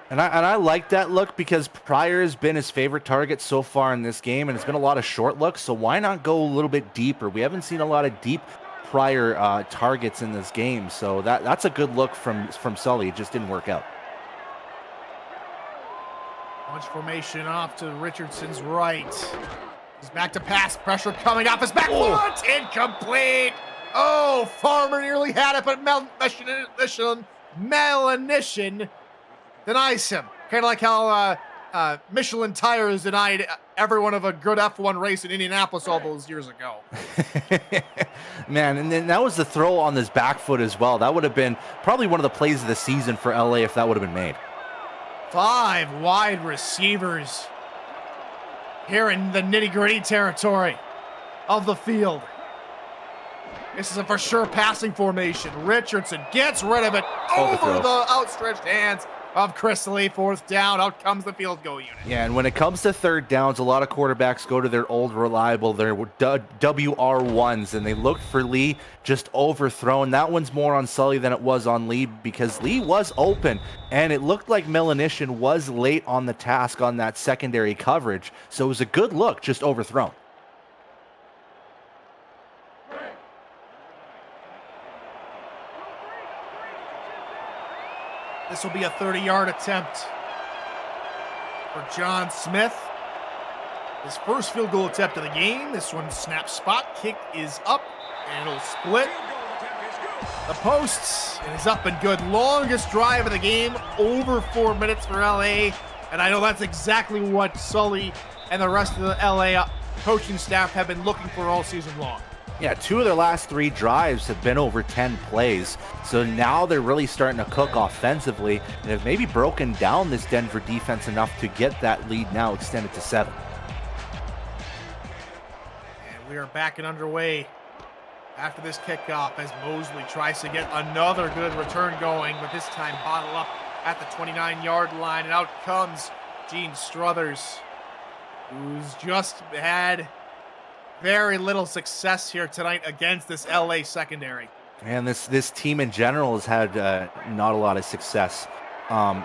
And I like that look because Pryor has been his favorite target so far in this game, and it's been a lot of short looks, so why not go a little bit deeper? We haven't seen a lot of deep Pryor targets in this game, so that's a good look from Sully. It just didn't work out. Bunch formation off to Richardson's right. He's back to pass, pressure coming off his back foot, incomplete. Oh, Farmer nearly had it, but Melanishin denies him. Kind of like how Michelin Tires denied everyone of a good F1 race in Indianapolis all those years ago. Man, and then that was the throw on his back foot as well. That would have been probably one of the plays of the season for LA if that would have been made. 5 wide receivers here in the nitty-gritty territory of the field. This is a for sure passing formation. Richardson gets rid of it over the outstretched hands of Chris Lee. 4th down. Out comes the field goal unit. Yeah, and when it comes to 3rd downs, a lot of quarterbacks go to their old reliable, their WR1s, and they looked for Lee, just overthrown. That one's more on Sully than it was on Lee because Lee was open, and it looked like Melanishin was late on the task on that secondary coverage. So it was a good look, just overthrown. This will be a 30-yard attempt for John Smith. His first field goal attempt of the game. This one snap spot. Kick is up, and it'll split the posts. It is up and good. Longest drive of the game, over 4 minutes for LA. And I know that's exactly what Sully and the rest of the LA coaching staff have been looking for all season long. Yeah, 2 of their last 3 drives have been over 10 plays. So now they're really starting to cook offensively and have maybe broken down this Denver defense enough to get that lead now extended to 7. And we are back and underway after this kickoff as Mosley tries to get another good return going, but this time bottle up at the 29-yard line, and out comes Gene Struthers, who's just had very little success here tonight against this LA secondary. And this team in general has had not a lot of success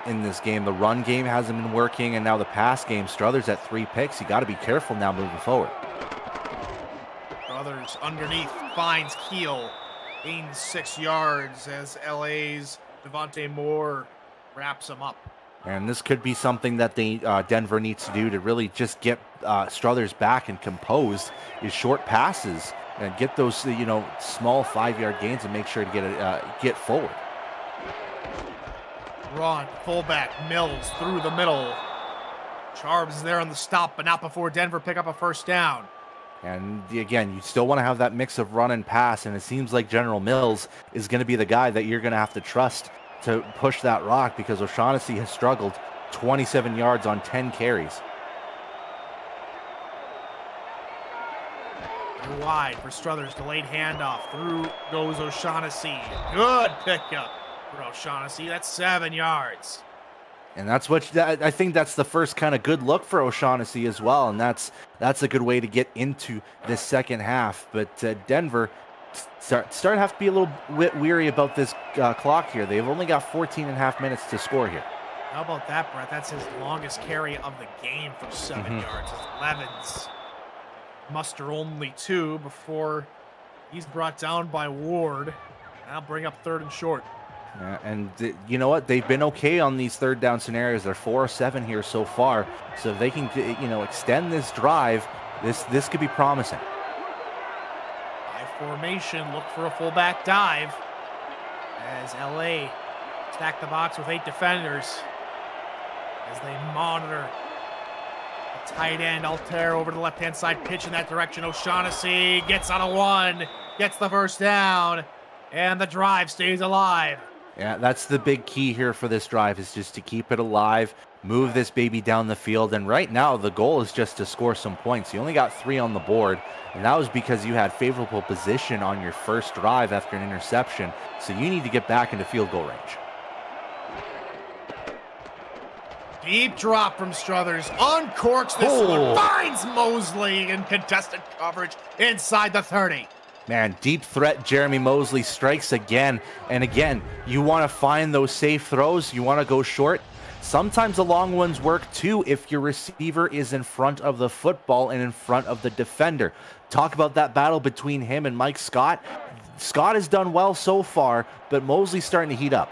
in this game. The run game hasn't been working, and now the pass game. Struthers at 3 picks. You got to be careful now moving forward. Struthers underneath finds Keel, gains 6 yards as LA's Devontae Moore wraps him up. And this could be something that Denver needs to do to really just get Struthers back and composed, is short passes and get those small 5-yard gains and make sure to get forward. Run, fullback, Mills through the middle. Charbs is there on the stop, but not before Denver pick up a first down. And again, you still want to have that mix of run and pass, and it seems like General Mills is going to be the guy that you're going to have to trust to push that rock, because O'Shaughnessy has struggled. 27 yards on 10 carries. Wide for Struthers, delayed handoff. Through goes O'Shaughnessy. Good pickup for O'Shaughnessy. That's 7 yards. And that's what I think that's the first kind of good look for O'Shaughnessy as well. And that's a good way to get into this second half. But Denver start to have to be a little bit weary about this clock here. They've only got 14 and a half minutes to score here. How about that, Brett? That's his longest carry of the game for 7 yards. Levens muster only 2 before he's brought down by Ward. Now bring up 3rd and short. And you know what? They've been okay on these 3rd down scenarios. They're 4 of 7 here so far. So if they can, extend this drive, this could be promising. Formation, look for a fullback dive as LA stack the box with 8 defenders as they monitor the tight end Altair over to the left-hand side, pitch in that direction. O'Shaughnessy gets on a 1, gets the first down, and the drive stays alive. Yeah, that's the big key here for this drive, is just to keep it alive, move this baby down the field. And right now the goal is just to score some points. You only got 3 on the board, and that was because you had favorable position on your first drive after an interception. So you need to get back into field goal range. Deep drop from Struthers, uncorks this one, finds Mosley in contested coverage inside the 30. Man, deep threat Jeremy Mosley strikes again. And again, you want to find those safe throws. You want to go short. Sometimes the long ones work too if your receiver is in front of the football and in front of the defender. Talk about that battle between him and Mike Scott. Scott has done well so far, but Mosley's starting to heat up.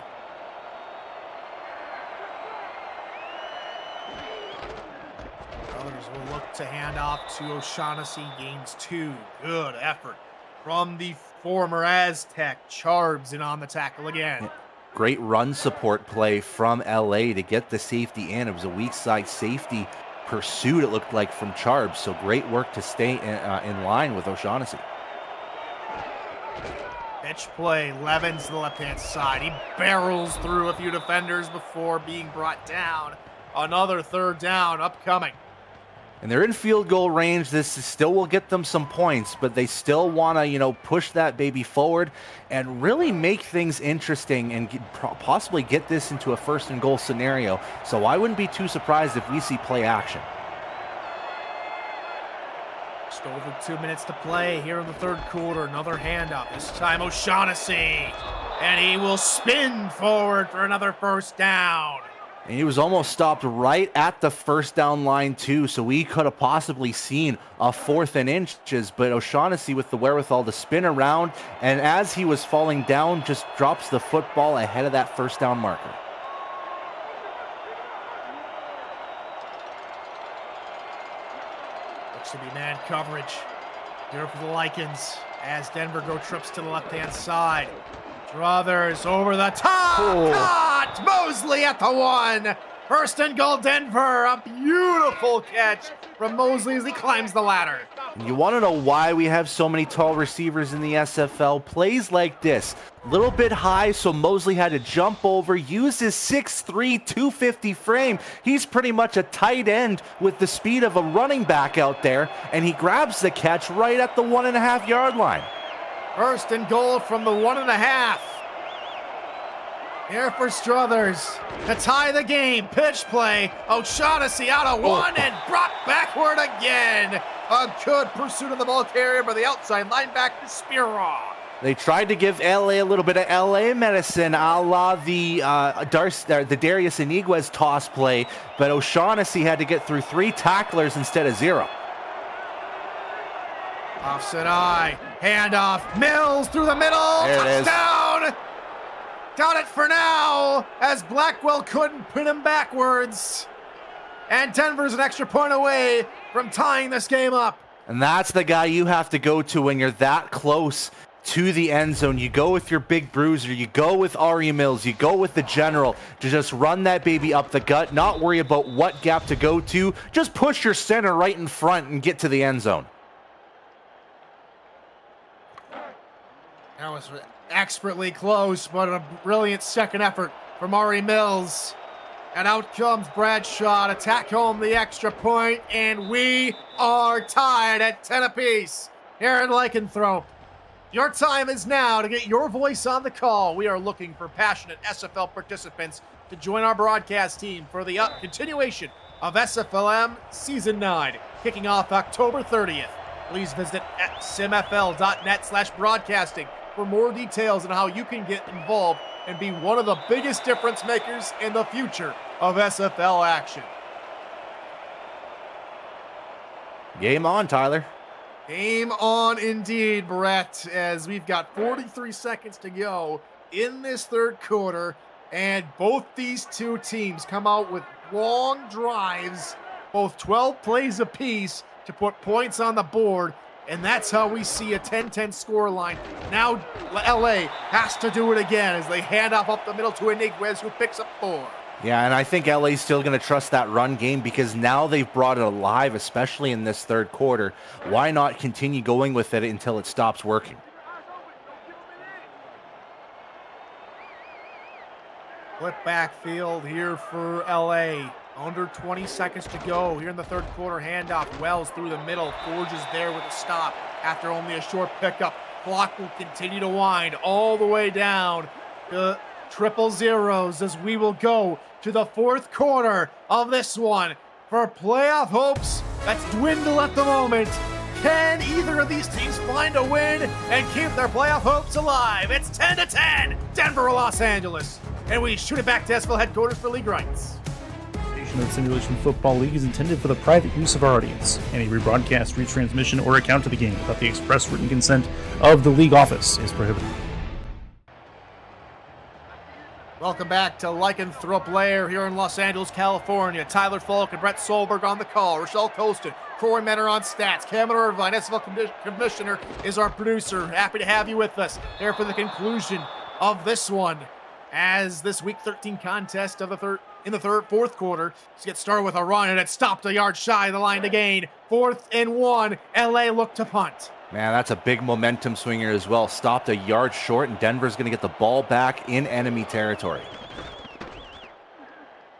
Others will look to hand off to O'Shaughnessy, gains 2. Good effort from the former Aztec. Charbs in on the tackle again. Great run support play from LA to get the safety in. It was a weak side safety pursuit, it looked like, from Charbs. So great work to stay in line with O'Shaughnessy. Pitch play, Levens to the left-hand side. He barrels through a few defenders before being brought down. Another 3rd down upcoming. And they're in field goal range. This still will get them some points, but they still want to, push that baby forward and really make things interesting and possibly get this into a 1st and goal scenario. So I wouldn't be too surprised if we see play action. Just over 2 minutes to play here in the 3rd quarter. Another handoff. This time O'Shaughnessy. And he will spin forward for another 1st down. And he was almost stopped right at the 1st down line too, so we could have possibly seen a 4th and inches, but O'Shaughnessy with the wherewithal to spin around, and as he was falling down, just drops the football ahead of that 1st down marker. Looks to be man coverage here for the Lycans as Denver go trips to the left-hand side. Brothers over the top. Oh. Caught! Mosley at the 1. First and goal, Denver. A beautiful catch from Mosley as he climbs the ladder. And you want to know why we have so many tall receivers in the SFL? Plays like this, a little bit high, so Mosley had to jump over, use his 6'3", 250 frame. He's pretty much a tight end with the speed of a running back out there, and he grabs the catch right at the 1.5 yard line. First and goal from the 1.5. Here for Struthers to tie the game. Pitch play. O'Shaughnessy out of 1 and brought backward again. A good pursuit of the ball carrier by the outside linebacker, Spiraw. They tried to give LA a little bit of LA medicine, a la the Darius Iniguez toss play, but O'Shaughnessy had to get through 3 tacklers instead of 0. Offset eye. Handoff. Mills through the middle. There it is. Touchdown. Got it for now, as Blackwell couldn't pin him backwards. And Denver's an extra point away from tying this game up. And that's the guy you have to go to when you're that close to the end zone. You go with your big bruiser, you go with Ari Mills, you go with the general to just run that baby up the gut, not worry about what gap to go to, just push your center right in front and get to the end zone. That was expertly close, but a brilliant second effort from Ari Mills. And out comes Bradshaw to tack home the extra point, and we are tied at 10 apiece here in Lycanthrope. Your time is now to get your voice on the call. We are looking for passionate SFL participants to join our broadcast team for the continuation of SFLM Season 9, kicking off October 30th. Please visit simfl.net/broadcasting for more details on how you can get involved and be one of the biggest difference makers in the future of SFL action. Game on, Tyler. Game on indeed, Brett, as we've got 43 seconds to go in this third quarter, and both these two teams come out with long drives, both 12 plays apiece to put points on the board, and that's how we see a 10-10 score line. Now LA has to do it again as they hand off up the middle to Iniguez, who picks up 4. Yeah, and I think LA's still going to trust that run game because now they've brought it alive, especially in this third quarter. Why not continue going with it until it stops working? Flip backfield here for LA. Under 20 seconds to go here in the third quarter. Handoff. Wells through the middle. Forges there with a stop after only a short pickup. Clock will continue to wind all the way down to triple zeros as we will go to the fourth quarter of this one for playoff hopes that dwindle at the moment. Can either of these teams find a win and keep their playoff hopes alive? It's 10-10, Denver or Los Angeles. And we shoot it back to SFL headquarters for league rights. The Simulation Football League is intended for the private use of our audience. Any rebroadcast, retransmission, or account of the game without the express written consent of the league office is prohibited. Welcome back to Lycanthrope Lair here in Los Angeles, California. Tyler Falk and Brett Solberg on the call. Rochelle Colston, Corey Menner on stats. Cameron Irvine, SFL Commissioner, is our producer. Happy to have you with us there for the conclusion of this one, as this Week 13 contest of the fourth quarter gets started with a run, and it stopped a yard shy of the line to gain. 4th and 1. LA looked to punt. Man, that's a big momentum swinger as well. Stopped a yard short, and Denver's going to get the ball back in enemy territory.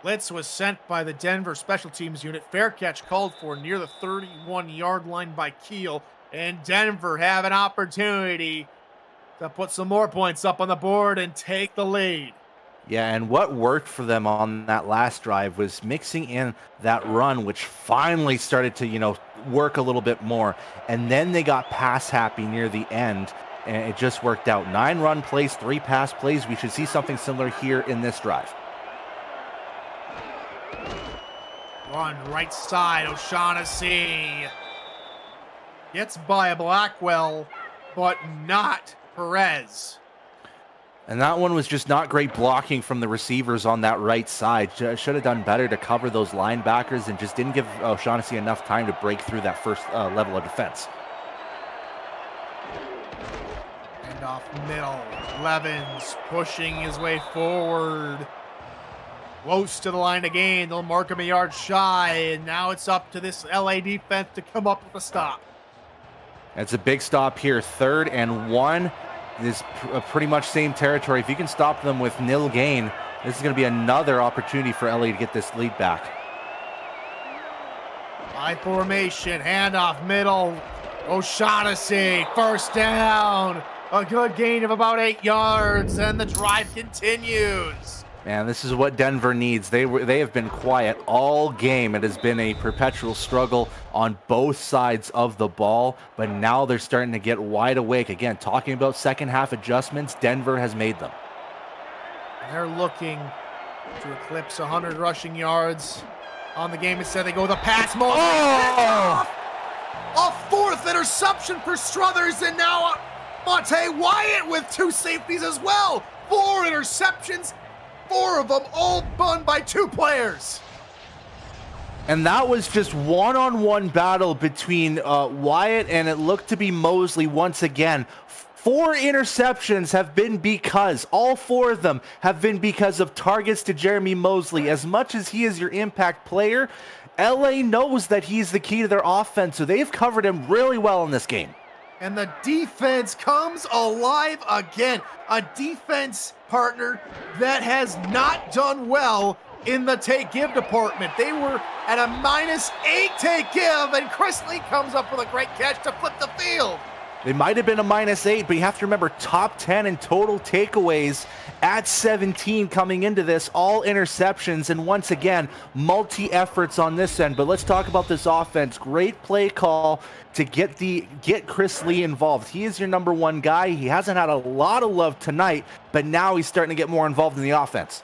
Blitz was sent by the Denver special teams unit. Fair catch called for near the 31-yard line by Keel. And Denver have an opportunity to put some more points up on the board and take the lead. Yeah, and what worked for them on that last drive was mixing in that run, which finally started to, work a little bit more. And then they got pass happy near the end, and it just worked out. 9 run plays, 3 pass plays. We should see something similar here in this drive. Run right side, O'Shaughnessy gets by Blackwell, but not Perez. And that one was just not great blocking from the receivers on that right side. Should have done better to cover those linebackers and just didn't give O'Shaughnessy enough time to break through that first level of defense. And off middle, Levens pushing his way forward. Close to the line to gain. They'll mark him a yard shy, and now it's up to this LA defense to come up with a stop. It's a big stop here. 3rd and 1. This is pretty much same territory. If you can stop them with nil gain, this is going to be another opportunity for LA to get this lead back. High formation, handoff middle. O'Shaughnessy, first down. A good gain of about 8 yards, and the drive continues. Man, this is what Denver needs. They have been quiet all game. It has been a perpetual struggle on both sides of the ball, but now they're starting to get wide awake. Again, talking about second half adjustments, Denver has made them. They're looking to eclipse 100 rushing yards on the game. Instead, they go the pass mode. Oh! A 4th interception for Struthers, and now Monte Wyatt with 2 safeties as well. 4 interceptions. 4 of them all done by 2 players. And that was just one-on-one battle between Wyatt and it looked to be Mosley once again. 4 interceptions have been because, all 4 of them have been because of targets to Jeremy Mosley. As much as he is your impact player, LA knows that he's the key to their offense, so they've covered him really well in this game. And the defense comes alive again. A defense partner that has not done well in the take-give department. They were at a -8 take-give, and Chris Lee comes up with a great catch to flip the field. They might have been a -8, but you have to remember top 10 in total takeaways at 17 coming into this, all interceptions, and once again, multi-efforts on this end. But let's talk about this offense. Great play call to get Chris Lee involved. He is your number 1 guy. He hasn't had a lot of love tonight, but now he's starting to get more involved in the offense.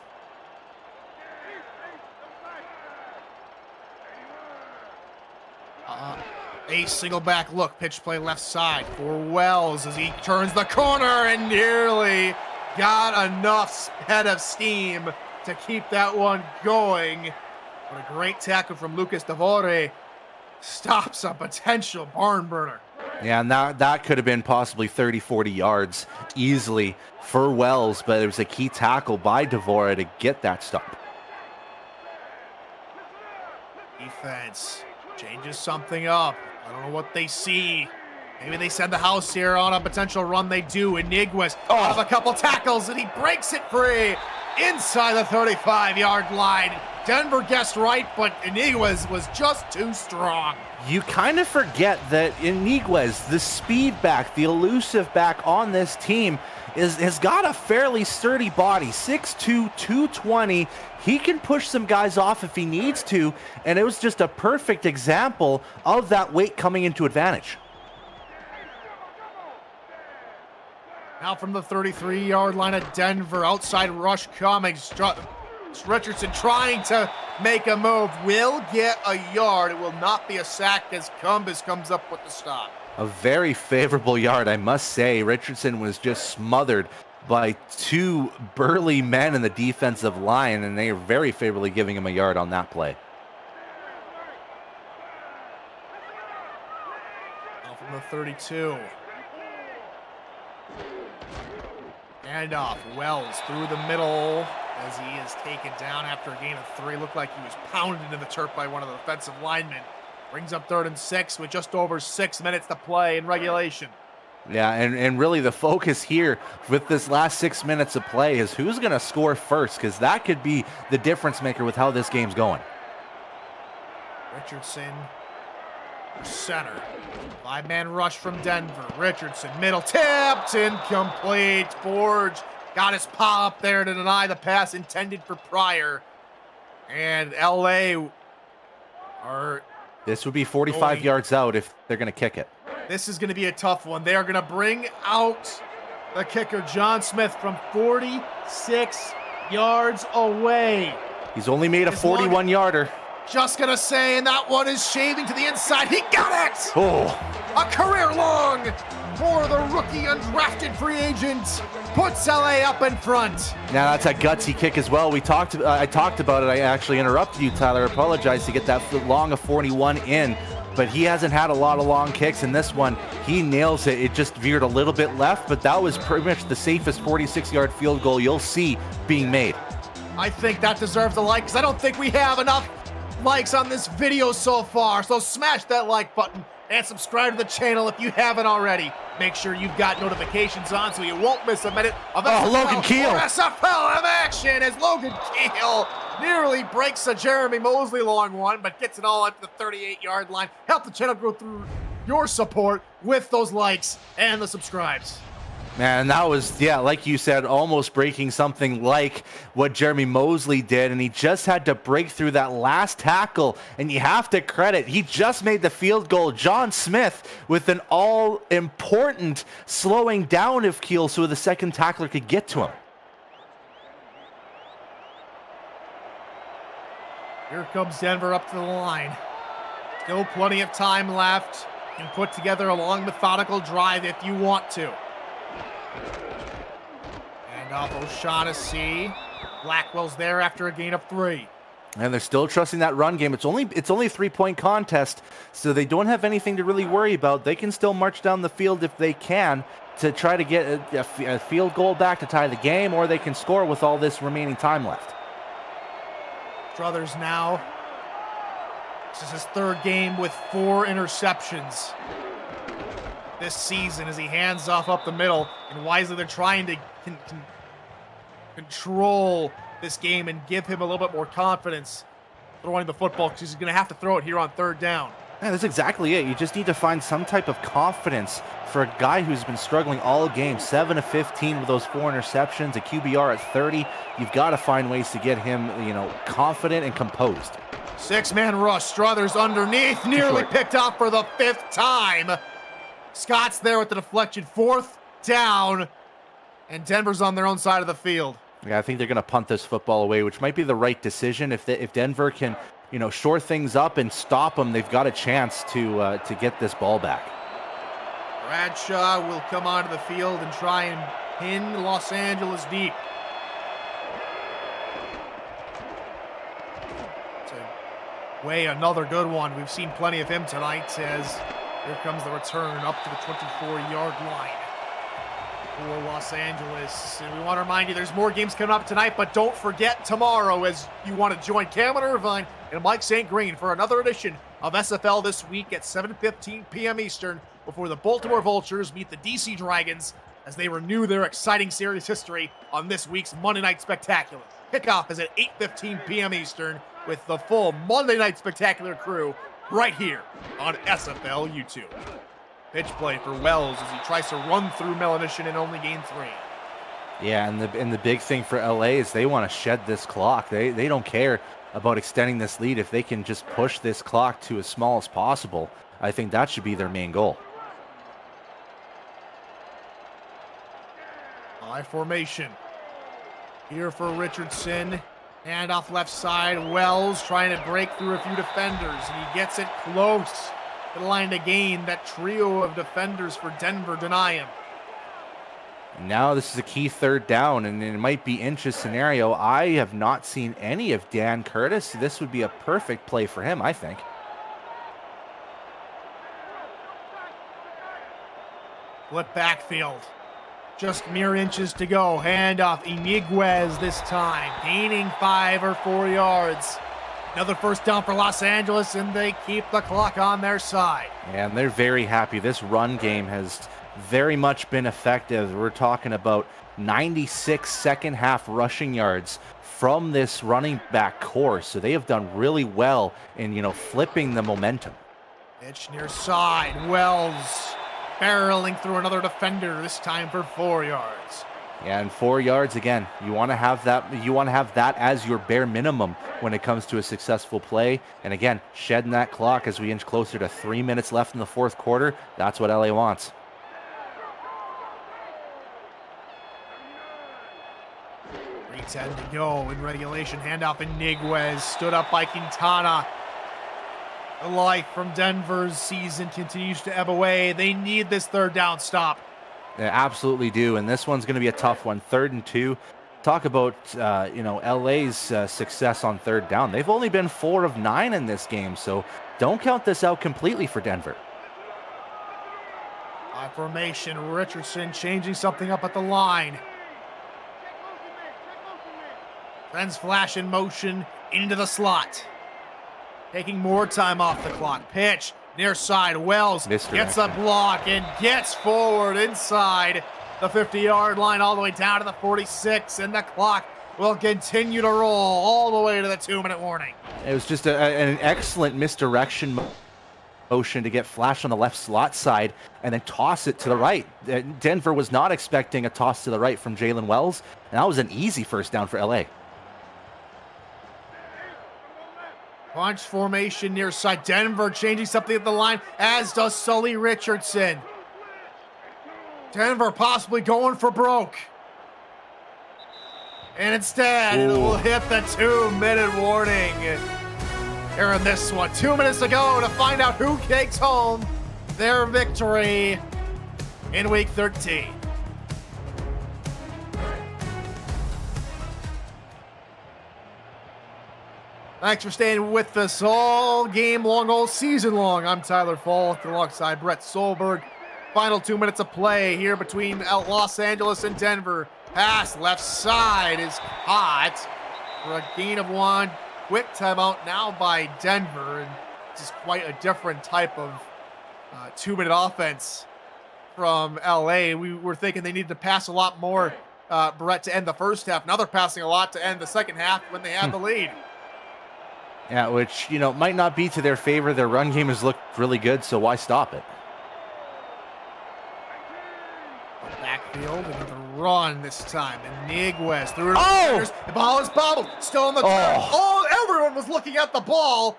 A single back look, pitch play left side for Wells as he turns the corner and nearly got enough head of steam to keep that one going. But a great tackle from Lucas Davore stops a potential barn burner. Yeah, and that could have been possibly 30, 40 yards easily for Wells, but it was a key tackle by Davore to get that stop. Defense changes something up. I don't know what they see. Maybe they send the house here on a potential run. They do. Iniguez have a couple tackles, and he breaks it free inside the 35-yard line. Denver guessed right, but Iniguez was just too strong. You kind of forget that Iniguez, the speed back, the elusive back on this team, has got a fairly sturdy body, 6'2", 220. He can push some guys off if he needs to, and it was just a perfect example of that weight coming into advantage. Now from the 33-yard line of Denver, outside rush coming. Richardson trying to make a move, will get a yard. It will not be a sack as Cumbus comes up with the stop. A very favorable yard, I must say. Richardson was just smothered by 2 burly men in the defensive line, and they are very favorably giving him a yard on that play. Now from the 32. Handoff, Wells through the middle as he is taken down after a gain of 3. Looked like he was pounded into the turf by one of the defensive linemen. Brings up 3rd and 6 with just over 6 minutes to play in regulation. Yeah, and really the focus here with this last 6 minutes of play is who's going to score first, because that could be the difference maker with how this game's going. Richardson, center. 5-man rush from Denver. Richardson, middle, tipped, incomplete. Forge got his paw up there to deny the pass intended for Pryor. And LA are... This would be 45 yards out if they're going to kick it. This is going to be a tough one. They are going to bring out the kicker, John Smith, from 46 yards away. He's only made a 41-yarder. Just going to say, and that one is shaving to the inside. He got it! Oh. A career-long for the rookie undrafted free agent puts LA up in front. Now that's a gutsy kick as well. I talked about it. I actually interrupted you, Tyler. I apologize to get that long of 41 in, but he hasn't had a lot of long kicks in this one. He nails it. It just veered a little bit left, but that was pretty much the safest 46-yard field goal you'll see being made. I think that deserves a like, because I don't think we have enough likes on this video so far. So smash that like button and subscribe to the channel if you haven't already. Make sure you've got notifications on so you won't miss a minute of SFL Logan Keel. SFL in action as Logan Keel nearly breaks a Jeremy Mosley long one, but gets it all up to the 38-yard line. Help the channel grow through your support with those likes and the subscribes. Man, that was, yeah, like you said, almost breaking something like what Jeremy Mosley did, and he just had to break through that last tackle, and you have to credit, he just made the field goal. John Smith with an all-important slowing down of Keel so the second tackler could get to him. Here comes Denver up to the line. Still plenty of time left. You can put together a long, methodical drive if you want to. And off O'Shaughnessy. Blackwell's there after a gain of 3. And they're still trusting that run game. It's only a 3-point contest, so they don't have anything to really worry about. They can still march down the field if they can to try to get a field goal back to tie the game, or they can score with all this remaining time left. Struthers now. This is his 3rd game with 4 interceptions this season as he hands off up the middle, and wisely they're trying to control this game and give him a little bit more confidence throwing the football, because he's going to have to throw it here on 3rd down. Yeah, that's exactly it. You just need to find some type of confidence for a guy who's been struggling all game. 7 of 15 with those 4 interceptions, a QBR at 30. You've got to find ways to get him, confident and composed. 6-man rush. Struthers underneath, nearly picked off for the 5th time. Scott's there with the deflection. 4th down, and Denver's on their own side of the field. Yeah, I think they're going to punt this football away, which might be the right decision. If Denver can, shore things up and stop them, they've got a chance to get this ball back. Bradshaw will come onto the field and try and pin Los Angeles deep. Way another good one. We've seen plenty of him tonight as here comes the return up to the 24-yard line for Los Angeles. And we want to remind you there's more games coming up tonight, but don't forget tomorrow as you want to join Cameron Irvine and Mike St. Green for another edition of SFL this week at 7:15 p.m. Eastern before the Baltimore Vultures meet the DC Dragons as they renew their exciting series history on this week's Monday Night Spectacular. Kickoff is at 8:15 p.m. Eastern with the full Monday Night Spectacular crew right here on SFL YouTube. Pitch play for Wells as he tries to run through Melanishin and only gain 3. Yeah, and the big thing for LA is they want to shed this clock. They don't care about extending this lead. If they can just push this clock to as small as possible, I think that should be their main goal. I formation. Here for Richardson. Hand off left side. Wells trying to break through a few defenders, and he gets it close to the line to gain. That trio of defenders for Denver deny him. Now this is a key 3rd down, and it might be inches scenario. I have not seen any of Dan Curtis. This would be a perfect play for him, I think. Flip backfield. Just mere inches to go. Handoff. Iniguez this time. Gaining 5 or 4 yards. Another 1st down for Los Angeles, and they keep the clock on their side. And they're very happy. This run game has very much been effective. We're talking about 96 second half rushing yards from this running back core. So they have done really well in, flipping the momentum. Pitch near side. Wells barreling through another defender, this time for 4 yards. Yeah, and 4 yards again. You want to have that. You want to have that as your bare minimum when it comes to a successful play. And again, shedding that clock as we inch closer to 3 minutes left in the 4th quarter. That's what LA wants. 3:10 to go in regulation. Handoff, Iniguez stood up by Quintana. The life from Denver's season continues to ebb away. They need this third down stop. They absolutely do, and this one's going to be a tough one. 3rd and 2. Talk about, LA's success on third down. They've only been 4 of 9 in this game, so don't count this out completely for Denver. High formation, Richardson changing something up at the line. Sends flash in motion into the slot. Taking more time off the clock. Pitch, near side, Wells gets a block and gets forward inside the 50-yard line all the way down to the 46, and the clock will continue to roll all the way to the 2-minute warning. It was just an excellent misdirection motion to get flash on the left slot side and then toss it to the right. Denver was not expecting a toss to the right from Jalen Wells, and that was an easy first down for LA. Bunch formation near side. Denver changing something at the line, as does Sully Richardson. Denver possibly going for broke. And instead, it will hit the 2-minute warning. Here in this one, 2 minutes to go to find out who takes home their victory in Week 13. Thanks for staying with us all game long, all season long. I'm Tyler Falk alongside Brett Solberg. Final 2 minutes of play here between Los Angeles and Denver. Pass left side is hot for a gain of 1. Quick timeout now by Denver. And this is quite a different type of 2-minute offense from LA. We were thinking they needed to pass a lot more, Brett, to end the first half. Now they're passing a lot to end the second half when they have the lead. Yeah, which, might not be to their favor. Their run game has looked really good, so why stop it? Backfield, another run this time. And Niguez through the defenders. The ball is bobbled. Still on the turn. Everyone was looking at the ball.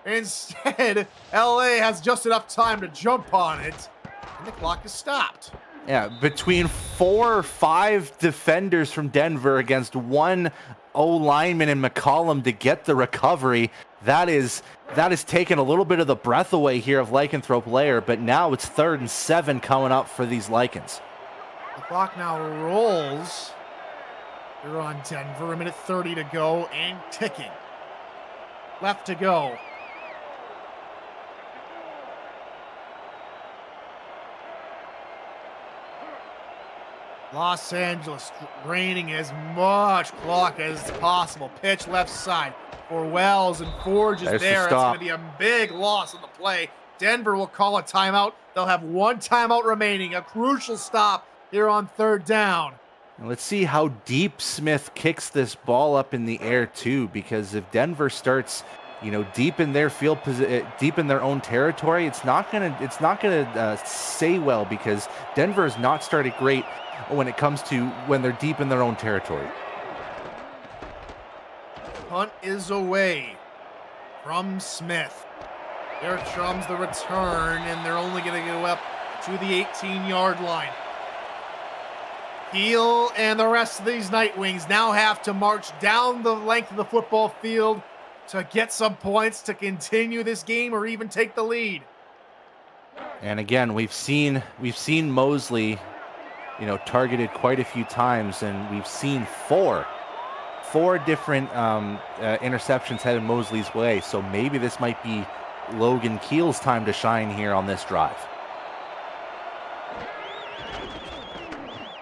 Instead, LA has just enough time to jump on it. And the clock is stopped. Yeah, between 4 or 5 defenders from Denver against 1 O-lineman in McCollum to get the recovery, that is taken a little bit of the breath away here of Lycanthrope-Lair, but now it's 3rd and 7 coming up for these Lycans. The clock now rolls. They're on Denver, 1:30 to go and ticking. Left to go. Los Angeles draining as much clock as possible. Pitch left side for Wells, and Forge is there. It's going to be a big loss on the play. Denver will call a timeout. They'll have 1 timeout remaining, a crucial stop here on 3rd down. Let's see how deep Smith kicks this ball up in the air too, because if Denver starts, deep in their field, deep in their own territory, it's not gonna say well, because Denver has not started great when it comes to when they're deep in their own territory. Punt is away from Smith. Here comes the return, and they're only going to go up to the 18-yard line. Heel and the rest of these Nightwings now have to march down the length of the football field to get some points to continue this game or even take the lead. And again, we've seen Mosley, targeted quite a few times, and we've seen four different interceptions headed Mosley's way. So maybe this might be Logan Keel's time to shine here on this drive.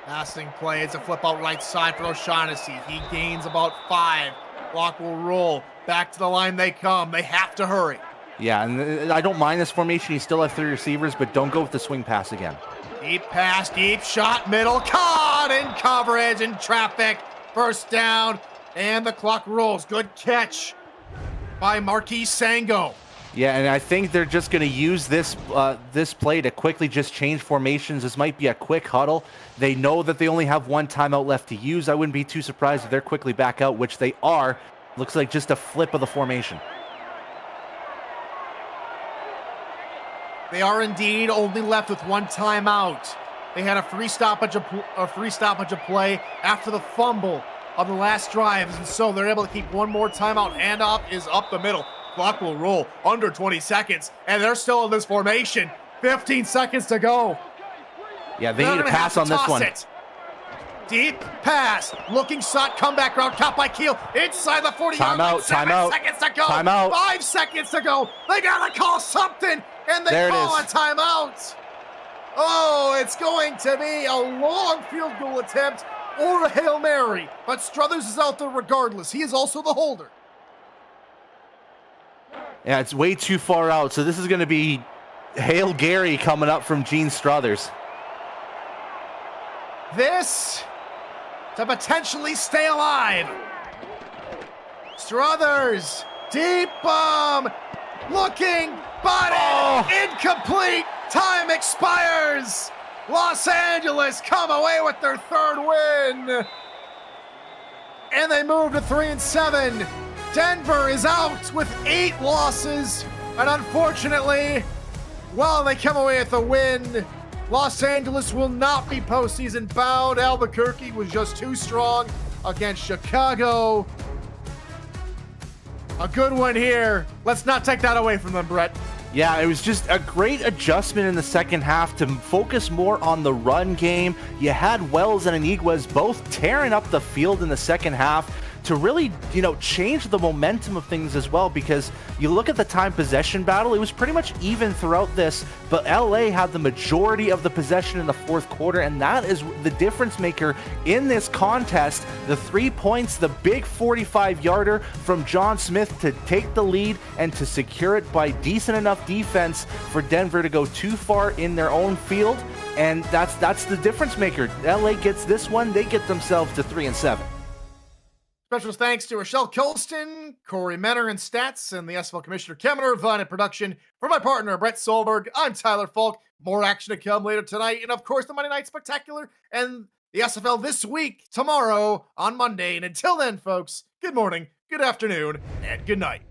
Passing play, it's a flip out right side for O'Shaughnessy. He gains about 5. Clock will roll. Back to the line they come. They have to hurry. Yeah, and I don't mind this formation. You still have 3 receivers, but don't go with the swing pass again. Deep pass, deep shot, middle, caught in coverage and traffic. First down, and the clock rolls. Good catch by Marquis Sango. Yeah, and I think they're just going to use this play to quickly just change formations. This might be a quick huddle. They know that they only have 1 timeout left to use. I wouldn't be too surprised if they're quickly back out, which they are. Looks like just a flip of the formation. They are indeed only left with 1 timeout. They had a free stoppage of play after the fumble of the last drives, and so they're able to keep 1 more timeout. Handoff is up the middle. Clock will roll under 20 seconds, and they're still in this formation. 15 seconds to go. Yeah, they They're need to gonna have pass on this toss one. it. Deep pass, looking shot, comeback route, caught by Keel, inside the 40-yard line, 7 seconds to go, Timeout. 5 seconds to go, they gotta call something, and they There it call a is. timeout. Oh, it's going to be a long field goal attempt or a Hail Mary, but Struthers is out there regardless. He is also the holder. Yeah, it's way too far out, so this is going to be Hail Gary coming up from Gene Struthers. This to potentially stay alive. Struthers, deep bomb, looking, body, incomplete, time expires. Los Angeles come away with their third win. And they move to 3-7. Denver is out with 8 losses. And unfortunately, while they come away with a win, Los Angeles will not be postseason bound. Albuquerque was just too strong against Chicago. A good one here. Let's not take that away from them, Brett. Yeah, it was just a great adjustment in the second half to focus more on the run game. You had Wells and Iniguez both tearing up the field in the second half to really, change the momentum of things as well, because you look at the time possession battle, it was pretty much even throughout this, but LA had the majority of the possession in the fourth quarter, and that is the difference maker in this contest. The 3 points, the big 45-yarder from John Smith to take the lead and to secure it by decent enough defense for Denver to go too far in their own field, and that's the difference maker. LA gets this one, they get themselves to 3-7. Special thanks to Rochelle Colston, Corey Menner and Stats, and the SFL Commissioner Kevin Irvine in production. For my partner, Brett Solberg, I'm Tyler Falk. More action to come later tonight. And of course, the Monday Night Spectacular and the SFL this week, tomorrow on Monday. And until then, folks, good morning, good afternoon, and good night.